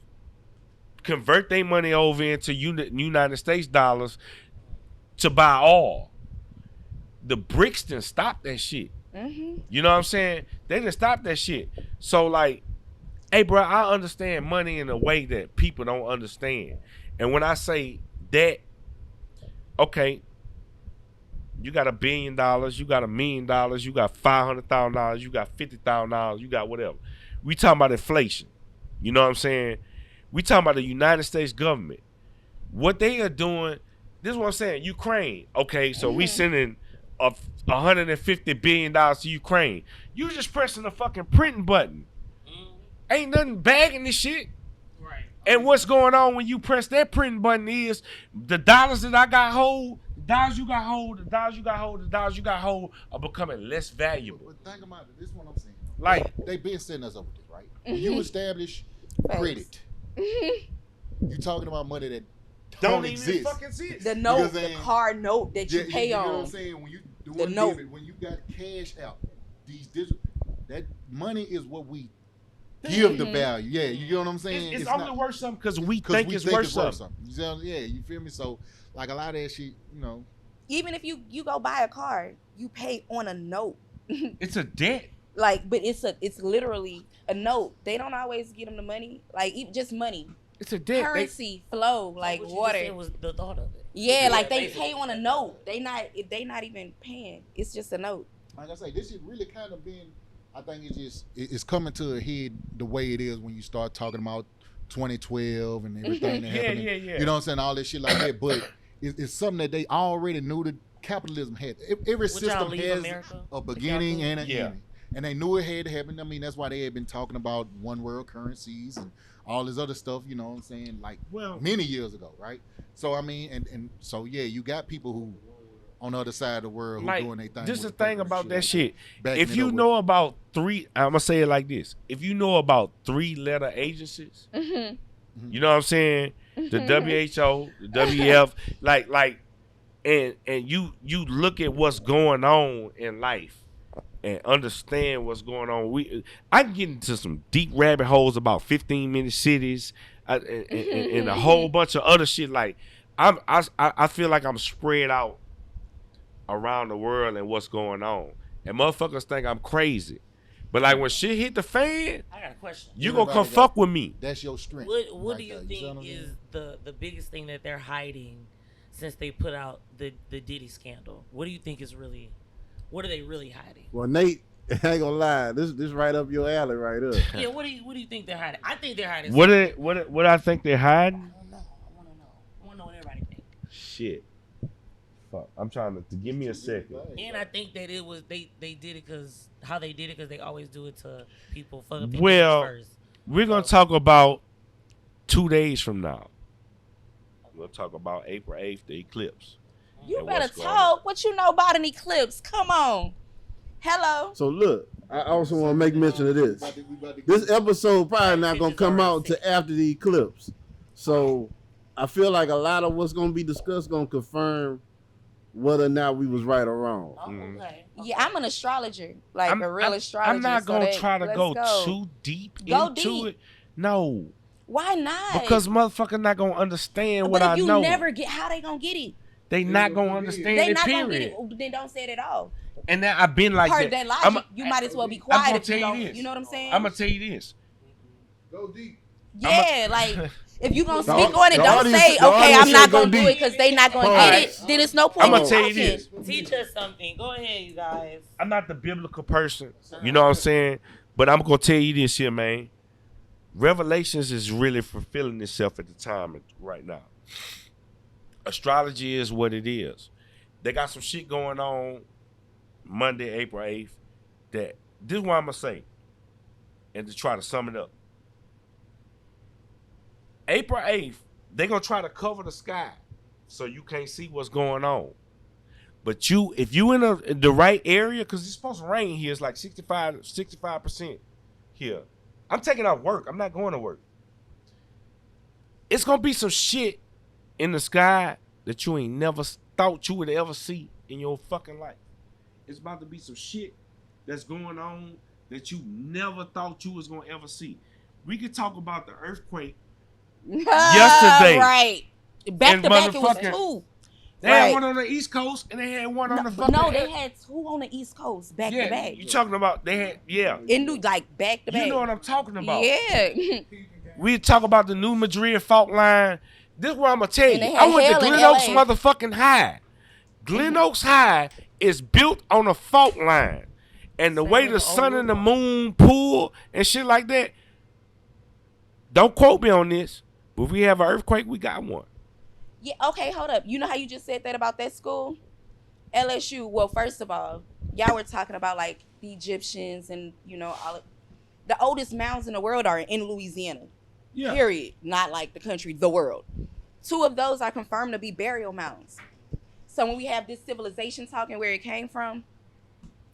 convert their money over into United States dollars to buy oil. The BRICS didn't stop that shit. You know what I'm saying? They didn't stop that shit. So, like, hey, bro, I understand money in a way that people don't understand. And when I say that, okay, you got $1 billion, you got $1 million, you got $500,000, you got $50,000, you got whatever. We talking about inflation. You know what I'm saying? We talking about the United States government. What they are doing, this is what I'm saying, Ukraine. Okay, so we sending $150 billion to Ukraine. You just pressing the fucking printing button. Ain't nothing bagging this shit. Right. And what's going on when you press that printing button is the dollars that I got hold, the dollars you got hold, the dollars you got hold, the dollars you got hold are becoming less valuable. But think about it. This is what I'm saying. Like, They been setting us up with this, right? When you establish credit, you talking about money that don't even exist. fucking exist. The note, Because the they- car note that you pay you know what on. I'm saying? When you The doing note. debit, when you got cash out, these digital, that money is what we give the value. Yeah, you know what I'm saying? It's only not- worth something because we 'cause think we it's think worth it's something. You see what I'm- yeah, you feel me? So, like a lot of that shit, you know. Even if you go buy a car, you pay on a note. It's a debt. Like, but it's literally a note. They don't always get them the money. Like, even just money, It's a debt. currency flow, like What you just water. said was the thought of it. Yeah, like they basically. pay on a note. They not even paying. It's just a note. Like I say, this shit really kind of been. I think it's coming to a head the way it is when you start talking about 2012 and everything that happened. Yeah. You know what I'm saying? All this shit like that, but it's something that they already knew that capitalism had. Every Would y'all system leave has America? a beginning and an Yeah. ending, and they knew it had to happen. I mean, that's why they had been talking about one world currencies and all this other stuff. You know what I'm saying? Like many years ago, right? So I mean, and so yeah, you got people who on the other side of the world who Like, doing their thing. this is the with the thing paper and about that shit. backing If it you up know about I'm gonna say it like this. If you know about 3-letter agencies, you know what I'm saying? The WHO, the WF, like, and you look at what's going on in life and understand what's going on. I can get into some deep rabbit holes about 15-minute cities and a whole bunch of other shit. Like, I feel like I'm spread out around the world and what's going on, and motherfuckers think I'm crazy. But like when shit hit the fan, I got a question. you gonna come Everybody fuck with me. That's your strength. What right do you there. See what think I'm is saying? the biggest thing that they're hiding since they put out the Diddy scandal? What do you think is really, what are they really hiding? Well, Nate, I ain't gonna lie. This right up your alley right here. Yeah, what do you think they're hiding? I think they're hiding. What I think they're hiding? I don't know. I want to know. I want to know what everybody thinks. Shit. fuck. I'm trying to give me a second. And I think that it was they did it because how they did it because they always do it to people for people Well, first. we're gonna talk about 2 days from now. We'll talk about April 8th, the eclipse. You and better what's going talk. What you know about an eclipse? Come on. Hello. So look, I also want to make mention of this. This episode probably not gonna come out until after the eclipse. So I feel like a lot of what's gonna be discussed gonna confirm whether or not we was right or wrong. Oh, Mhm. okay. Yeah, I'm an astrologer, like a real astrologer. I'm not so gonna that- try to let's go too deep Go into deep. it. No, Why not? because motherfucker not gonna understand but what if I you know. never get, how they gonna get it? They not gonna understand They it. not Period. gonna get it. Then don't say it at all. And now I've been like Per that. that logic, you might as well be quiet gonna if you tell don't. you this. You know what I'm saying? I'm gonna tell you this. Go deep. Yeah, like if you gonna The- speak on it, the don't audience- say, the okay, audience I'm not said go gonna do deep. it because they not gonna Pause. get it. Then it's no point I'm gonna in tell you talking. this. Teach us something. Go ahead, you guys. I'm not the biblical person. You know what I'm saying? But I'm gonna tell you this here, man. Revelations is really fulfilling itself at the time right now. Astrology is what it is. They got some shit going on Monday, April 8th. That this is what I'm gonna say. And to try to sum it up. April 8th, they're gonna try to cover the sky so you can't see what's going on. But if you in the right area, because it's supposed to rain here, it's like 65% here. I'm taking out work. I'm not going to work. It's gonna be some shit in the sky that you ain't never thought you would ever see in your fucking life. It's about to be some shit that's going on that you never thought you was gonna ever see. We could talk about the earthquake. Yesterday. Right. Back And to back, it was motherfucking- two. They had Right. one on the East Coast and they had one on the fucking. No, they had two on the East Coast, back yeah, to back. you talking about they had In New, like back to back. You know what I'm talking about. Yeah. We talk about the New Madrid fault line. This is what I'm gonna tell And you. they I had went to hell in Glen Oaks LA. motherfucking High. Glen Oaks High is built on a fault line. And the way the sun and the moon pull and shit like that. Don't quote me on this, but if we have an earthquake, we got one. Yeah, okay, hold up. You know how you just said that about that school? LSU. Well, first of all, y'all were talking about like the Egyptians and all of the oldest mounds in the world are in Louisiana. Yeah. Period. Not like the country, the world. Two of those are confirmed to be burial mounds. So when we have this civilization talking where it came from,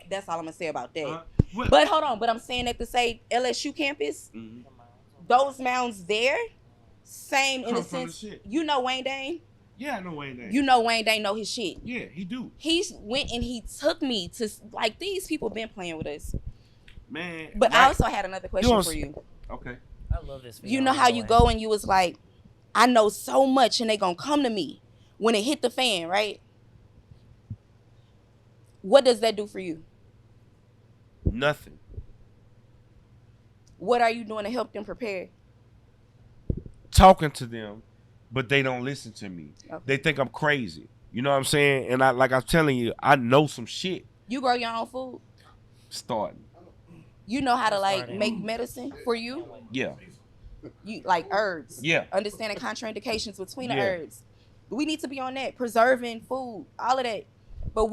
that's all I'm gonna say about that. But hold on, but I'm saying that to say LSU campus, those mounds there, same in Come a from the sense. shit. You know Wayne Dane? Yeah, I know Wayne Dane. You know Wayne Dane know his shit. Yeah, he do. He went and he took me to, like, these people been playing with us. Man. But I also had another question for you. Okay. I love this. You know how you go and you was like, I know so much and they gonna come to me when it hit the fan, right? What does that do for you? Nothing. What are you doing to help them prepare? Talking to them, but they don't listen to me. Okay. They think I'm crazy. You know what I'm saying? And like I'm telling you, I know some shit. You grow your own food. Starting. You know how to like make medicine for you. Yeah. You like herbs. Yeah. Understanding contraindications between the Yeah. herbs. We need to be on that. Preserving food, all of that. But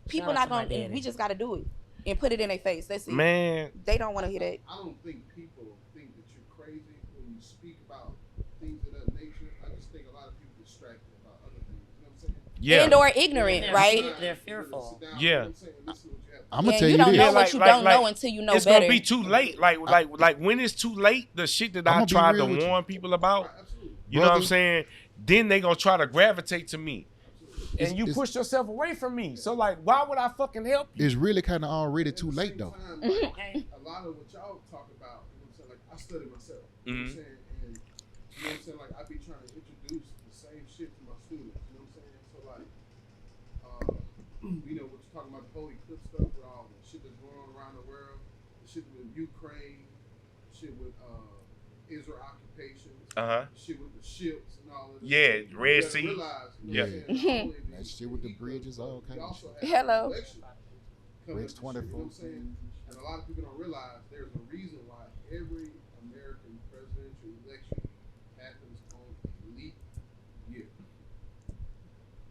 people out not to my gonna. daddy. We just got to do it and put it in their face. That's it. Man. They don't want to hear that. I don't think people think that you're crazy when you speak about things of that nature. I just think a lot of people are distracted about other things. You know what I'm saying? Yeah. And or ignorant, They're right? They're fearful. Sit down, Yeah. You know what I'm saying? Listen to what you have to I'm gonna Yeah, tell you you don't this. know Yeah, what like- you like- don't know like, until you know It's better. gonna be too late. Like when it's too late, the shit that I I'ma be tried to real with you. warn people about. Absolutely. You know what I'm Brother. saying? Then they gonna try to gravitate to me. It's- And you it's- push yourself away from me. So like, why would I fucking help you? It's really kind of already too late though. Time, Okay. a lot of what y'all talk about, you know what I'm saying? Like, I study myself. You know what I'm saying? And, you know what I'm saying? Like, I be trying to introduce the same shit to my students. You know what I'm saying? So, like, you know, what you're talking about, the whole eclipse stuff with all the shit that's going on around the world, the shit with Ukraine, the shit with Israel occupations, Uh-huh. the shit with the ships and all of this. Yeah, You Red gotta Sea. realize, you know Yeah. what I'm saying? Not only That the shit with the eclipse, bridges, all we kinds of also shit. have Hello. an election coming Bridge up this year, you know 24. what I'm saying? And a lot of people don't realize there's a reason why every American presidential election happens on a leap year.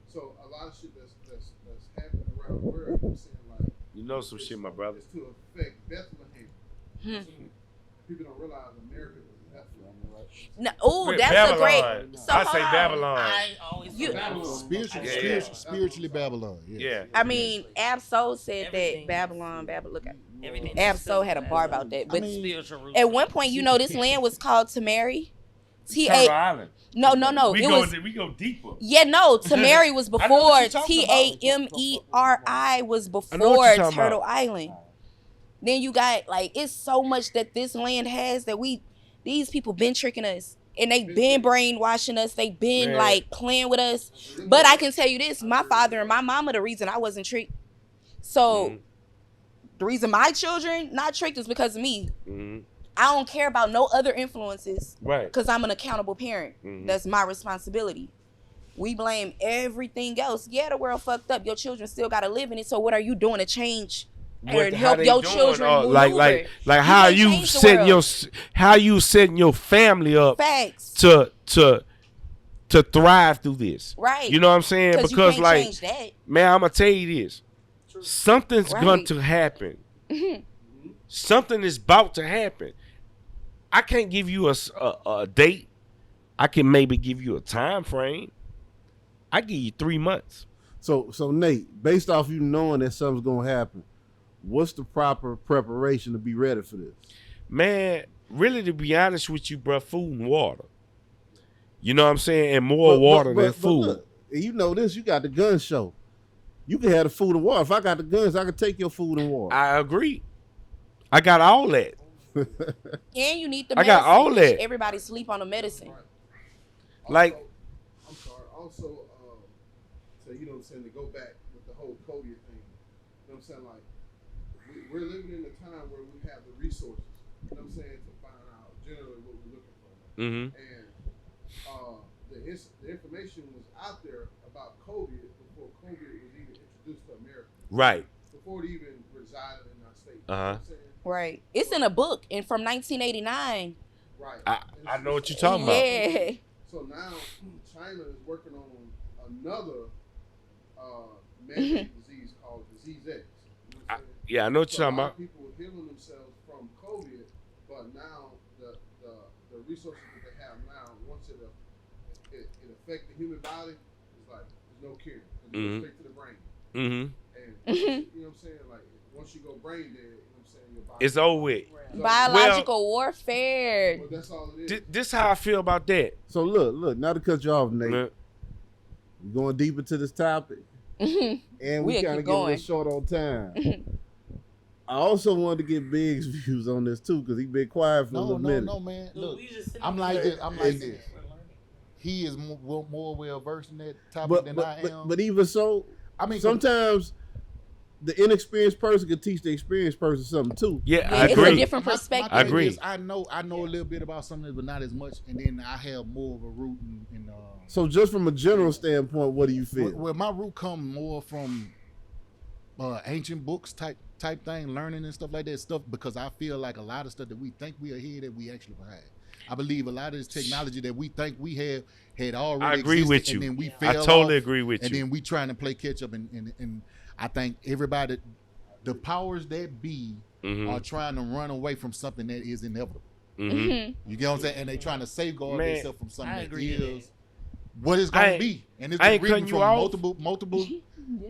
So a lot of of shit that's happening around the world. I'm saying like You know some shit, my brother. it's to affect Bethlehem. People don't realize America was Bethlehem. No, oh, Wait, that's Babylon. a great. So I hold say on. Babylon. I always You- Spiritually Babylon. Yes. Yeah. I mean, Ab-Soul said Everything. that Babylon. Look at everything. Ab-Soul had a bar about that. But spiritual roots. at one point, you know, this land was called Tamari. Turtle T-A. Island. No. We It go was. we go deeper. Yeah, no. Tamari was I know before what you're talking about. Tameri was I know what before you're talking Turtle about. Island. Then you got like it's so much that this land has that these people been tricking us. And they been brainwashing us. They been Man. like playing with us. But I can tell you this: my father and my mama, the reason I wasn't tricked. So the reason my children not tricked is because of me. Mm-hmm. I don't care about no other influences Right. because I'm an accountable parent. Mhm. That's my responsibility. We blame everything else. Yeah, the world fucked up. Your children still gotta live in it. So what are you doing to change and How help they your doing, children maneuver? like how can't you change the setting world. how you setting your family up Facts. to thrive through this. Right. You know what I'm saying? you Because can't like, change that. man, I'm gonna tell you this. Something's Right. going to happen. Something is about to happen. I can't give you a date. I can maybe give you a time frame. I give you 3 months. So Nate, based off you knowing that something's gonna happen, what's the proper preparation to be ready for this? Man, really, to be honest with you, bro, food and water. You know what I'm saying? And more water than food. Look, you know this, you got the gun show. You can have the food and water. If I got the guns, I can take your food and water. I agree. I got all that. And you need the I medicine. got all that. Everybody sleep on the medicine. Like- I'm sorry. Also, so you know what I'm saying, to go back with the whole Kobe thing. You know what I'm saying? Like, we're living in a time where we have the resources. You know what I'm saying, to find out generally what we're looking for. Mm-hmm. And the information was out there about COVID before COVID was even introduced to America. Right. Before it even resided in our state. Uh-huh. You know what I'm saying? Right. It's in a book and from 1989. Right. I know what you're talking about. Yeah. So now China is working on another man-made disease called disease X. You know what I'm saying? Yeah, I know what So you're a talking lot about. of people were healing themselves from COVID, but now the resources that they have now, once it affects the human body, it's like there's no cure. It goes straight to the brain. Mm-hmm. And you know what I'm saying? Like once you go brain dead, you know what I'm saying? Your body. It's over with. Biological warfare. Well, that's all it is. This how I feel about that. So look, not to cut you off, Nate. Yeah. We're going deep into this topic. And We'll we kind keep of get a going. little short on time. I also wanted to get Bigg's views on this too, because he been quiet for a little minute. No, man. Look, we just sitting I'm here. like this. I'm like Is- this. He is more well versed in that topic than I am. But even so, I mean, sometimes the inexperienced person can teach the experienced person something too. Yeah, Yeah, I it's agree. a different My perspective. thing I agree. is, I know a little bit about something, but not as much. And then I have more of a root in So just from a general standpoint, what do you feel? well, my root come more from ancient books type thing, learning and stuff like that stuff, because I feel like a lot of stuff that we think we are here that we actually behind. I believe a lot of this technology that we think we have had already I agree existed, with you. and then we I fell totally off, agree with and you. then we trying to play catch up, and I think everybody, the powers that be, Mhm. are trying to run away from something that is inevitable. Mhm. You get what I'm saying? And they trying to safeguard Man, themselves from something I that agree. is what it's I gonna ain't- be, and it's I been ain't written cutting you from off. multiple. Different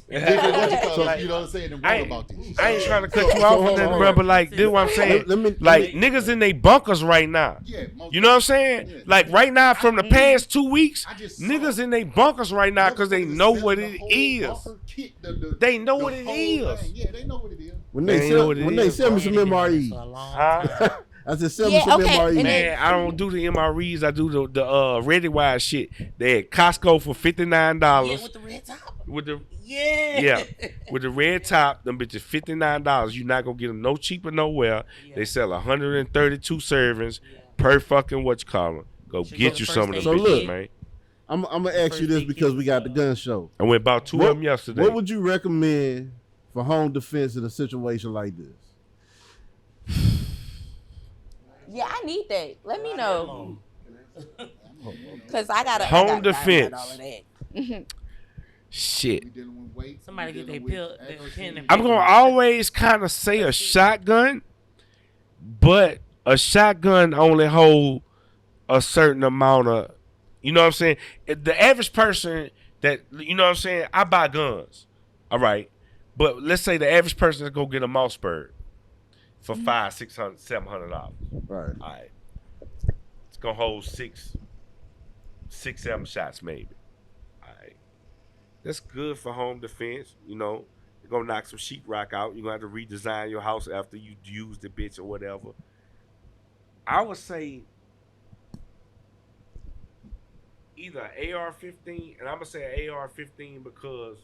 what you call it, you know what I'm saying? And I wrote ain't- about this. I ain't trying to cut you So off hold or nothing, on, bro, hold but like, this is what I'm saying. Let me- Like, niggas in they bunkers right now. Yeah, You know what I'm saying? Yeah. Like, right now, from the past 2 weeks, I just saw- niggas in they bunkers right now because they Motherfuckers know selling what the it whole is. bumper kit, the They know the what it whole is. thing. Yeah, they know what it is. When They they know sell, what it when they is, sell me bro. some For a MREs, long Huh? time. I said sell me Yeah, some okay, MREs. and then- Man, I don't do the MREs. I do the Ready Wise shit. They at Costco for $59 Yeah, with the red top. with the Yeah. with the red top. Them bitches $59. You're not gonna get them no cheaper nowhere. Yeah. They sell 132 servings per fucking what you call them. Go Should get go you the some of first them day bitches, kid. man. I'm gonna ask you this First because day we got the kids, gun show. I went about two of them yesterday. What would you recommend for home defense in a situation like this? Yeah, I need that. Let me know. Cause I gotta Home I gotta defense. all of that. Shit. We dealing with weight. Somebody we get their dealing pill- with their accuracy. pen and I'm gonna always kind of say a shotgun, but a shotgun only hold a certain amount of, you know what I'm saying? The average person that, you know what I'm saying, I buy guns, all right, but let's say the average person is gonna get a Mossberg for $500, $600, $700. Right. All right, it's gonna hold six, 7 shots maybe. All right, that's good for home defense. You know, you're gonna knock some sheetrock out. You're gonna have to redesign your house after you use the bitch or whatever. I would say either AR-15, and I'm gonna say AR-15 because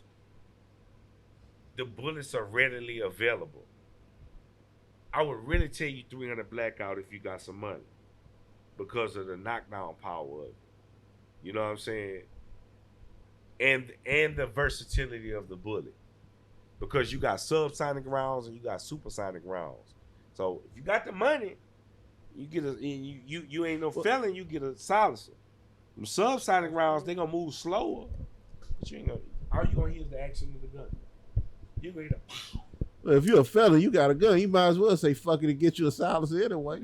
the bullets are readily available. I would really tell you 300 blackout if you got some money because of the knockdown power of it. You know what I'm saying? And the versatility of the bullet, because you got subsonic rounds and you got supersonic rounds. So if you got the money, you get you ain't no felon, you get a silencer. Them subsonic rounds, they gonna move slower, but you ain't gonna. All you gonna hear is the action of the gun. You gonna hear the. Well, if you're a fella, you got a gun. You might as well say fuck it and get you a silencer anyway.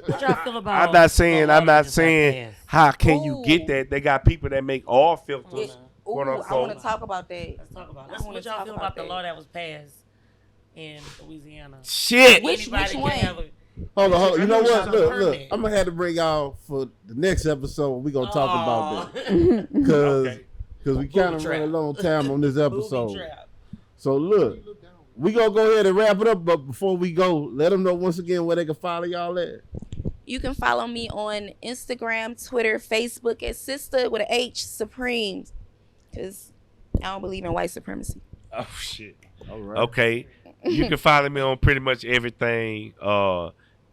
What y'all feel about? I'm not saying. the I'm law not that saying. just How can you Ooh. get that? They got people that make all filters. Ooh, Quote I unquote. want to talk about that. Let's talk about. I Let's, wanna what y'all talk feel about about the that. law that was passed in Louisiana? Shit. Which Anybody one? can have a- Hold on. You know what? Some Look. permit. I'm gonna have to bring y'all for the next episode. We gonna talk about that Aw. because Okay. we Booby kind of trap. run a long time on this Booby episode. trap. So look, we gonna go ahead and wrap it up. But before we go, let them know once again where they can follow y'all at. You can follow me on Instagram, Twitter, Facebook at Sister with an H Supreme, because I don't believe in white supremacy. Oh shit. All right. Okay. You can follow me on pretty much everything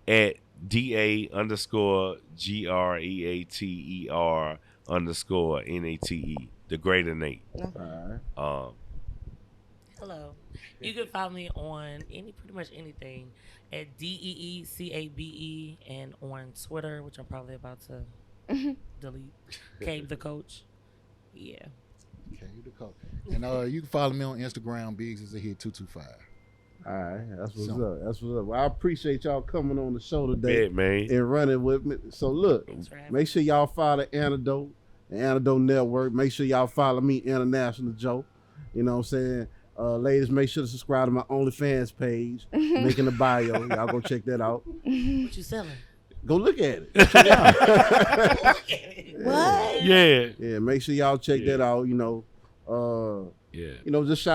at DA_GREATER_NATE. The greater Nate. All right. Hello. You can follow me on pretty much anything at DEECABE and on Twitter, which I'm probably about to delete. Cabe the coach. Yeah. Okay, you the coach. And you can follow me on Instagram. Biggz is a hit 225. All right. That's what's So- up. That's what's up. Well, I appreciate y'all coming on the show today Yeah, man. and running with me. So look, Thanks for having make sure y'all follow the Antidote Network. Make sure y'all follow me, International Joe. You know what I'm saying? Ladies, make sure to subscribe to my OnlyFans page. Link in the bio. Y'all go check that out. me. What you selling? Go look at it. Check it out. What? Yeah. Yeah, make sure y'all check Yeah. that out. You know, Yeah. just shout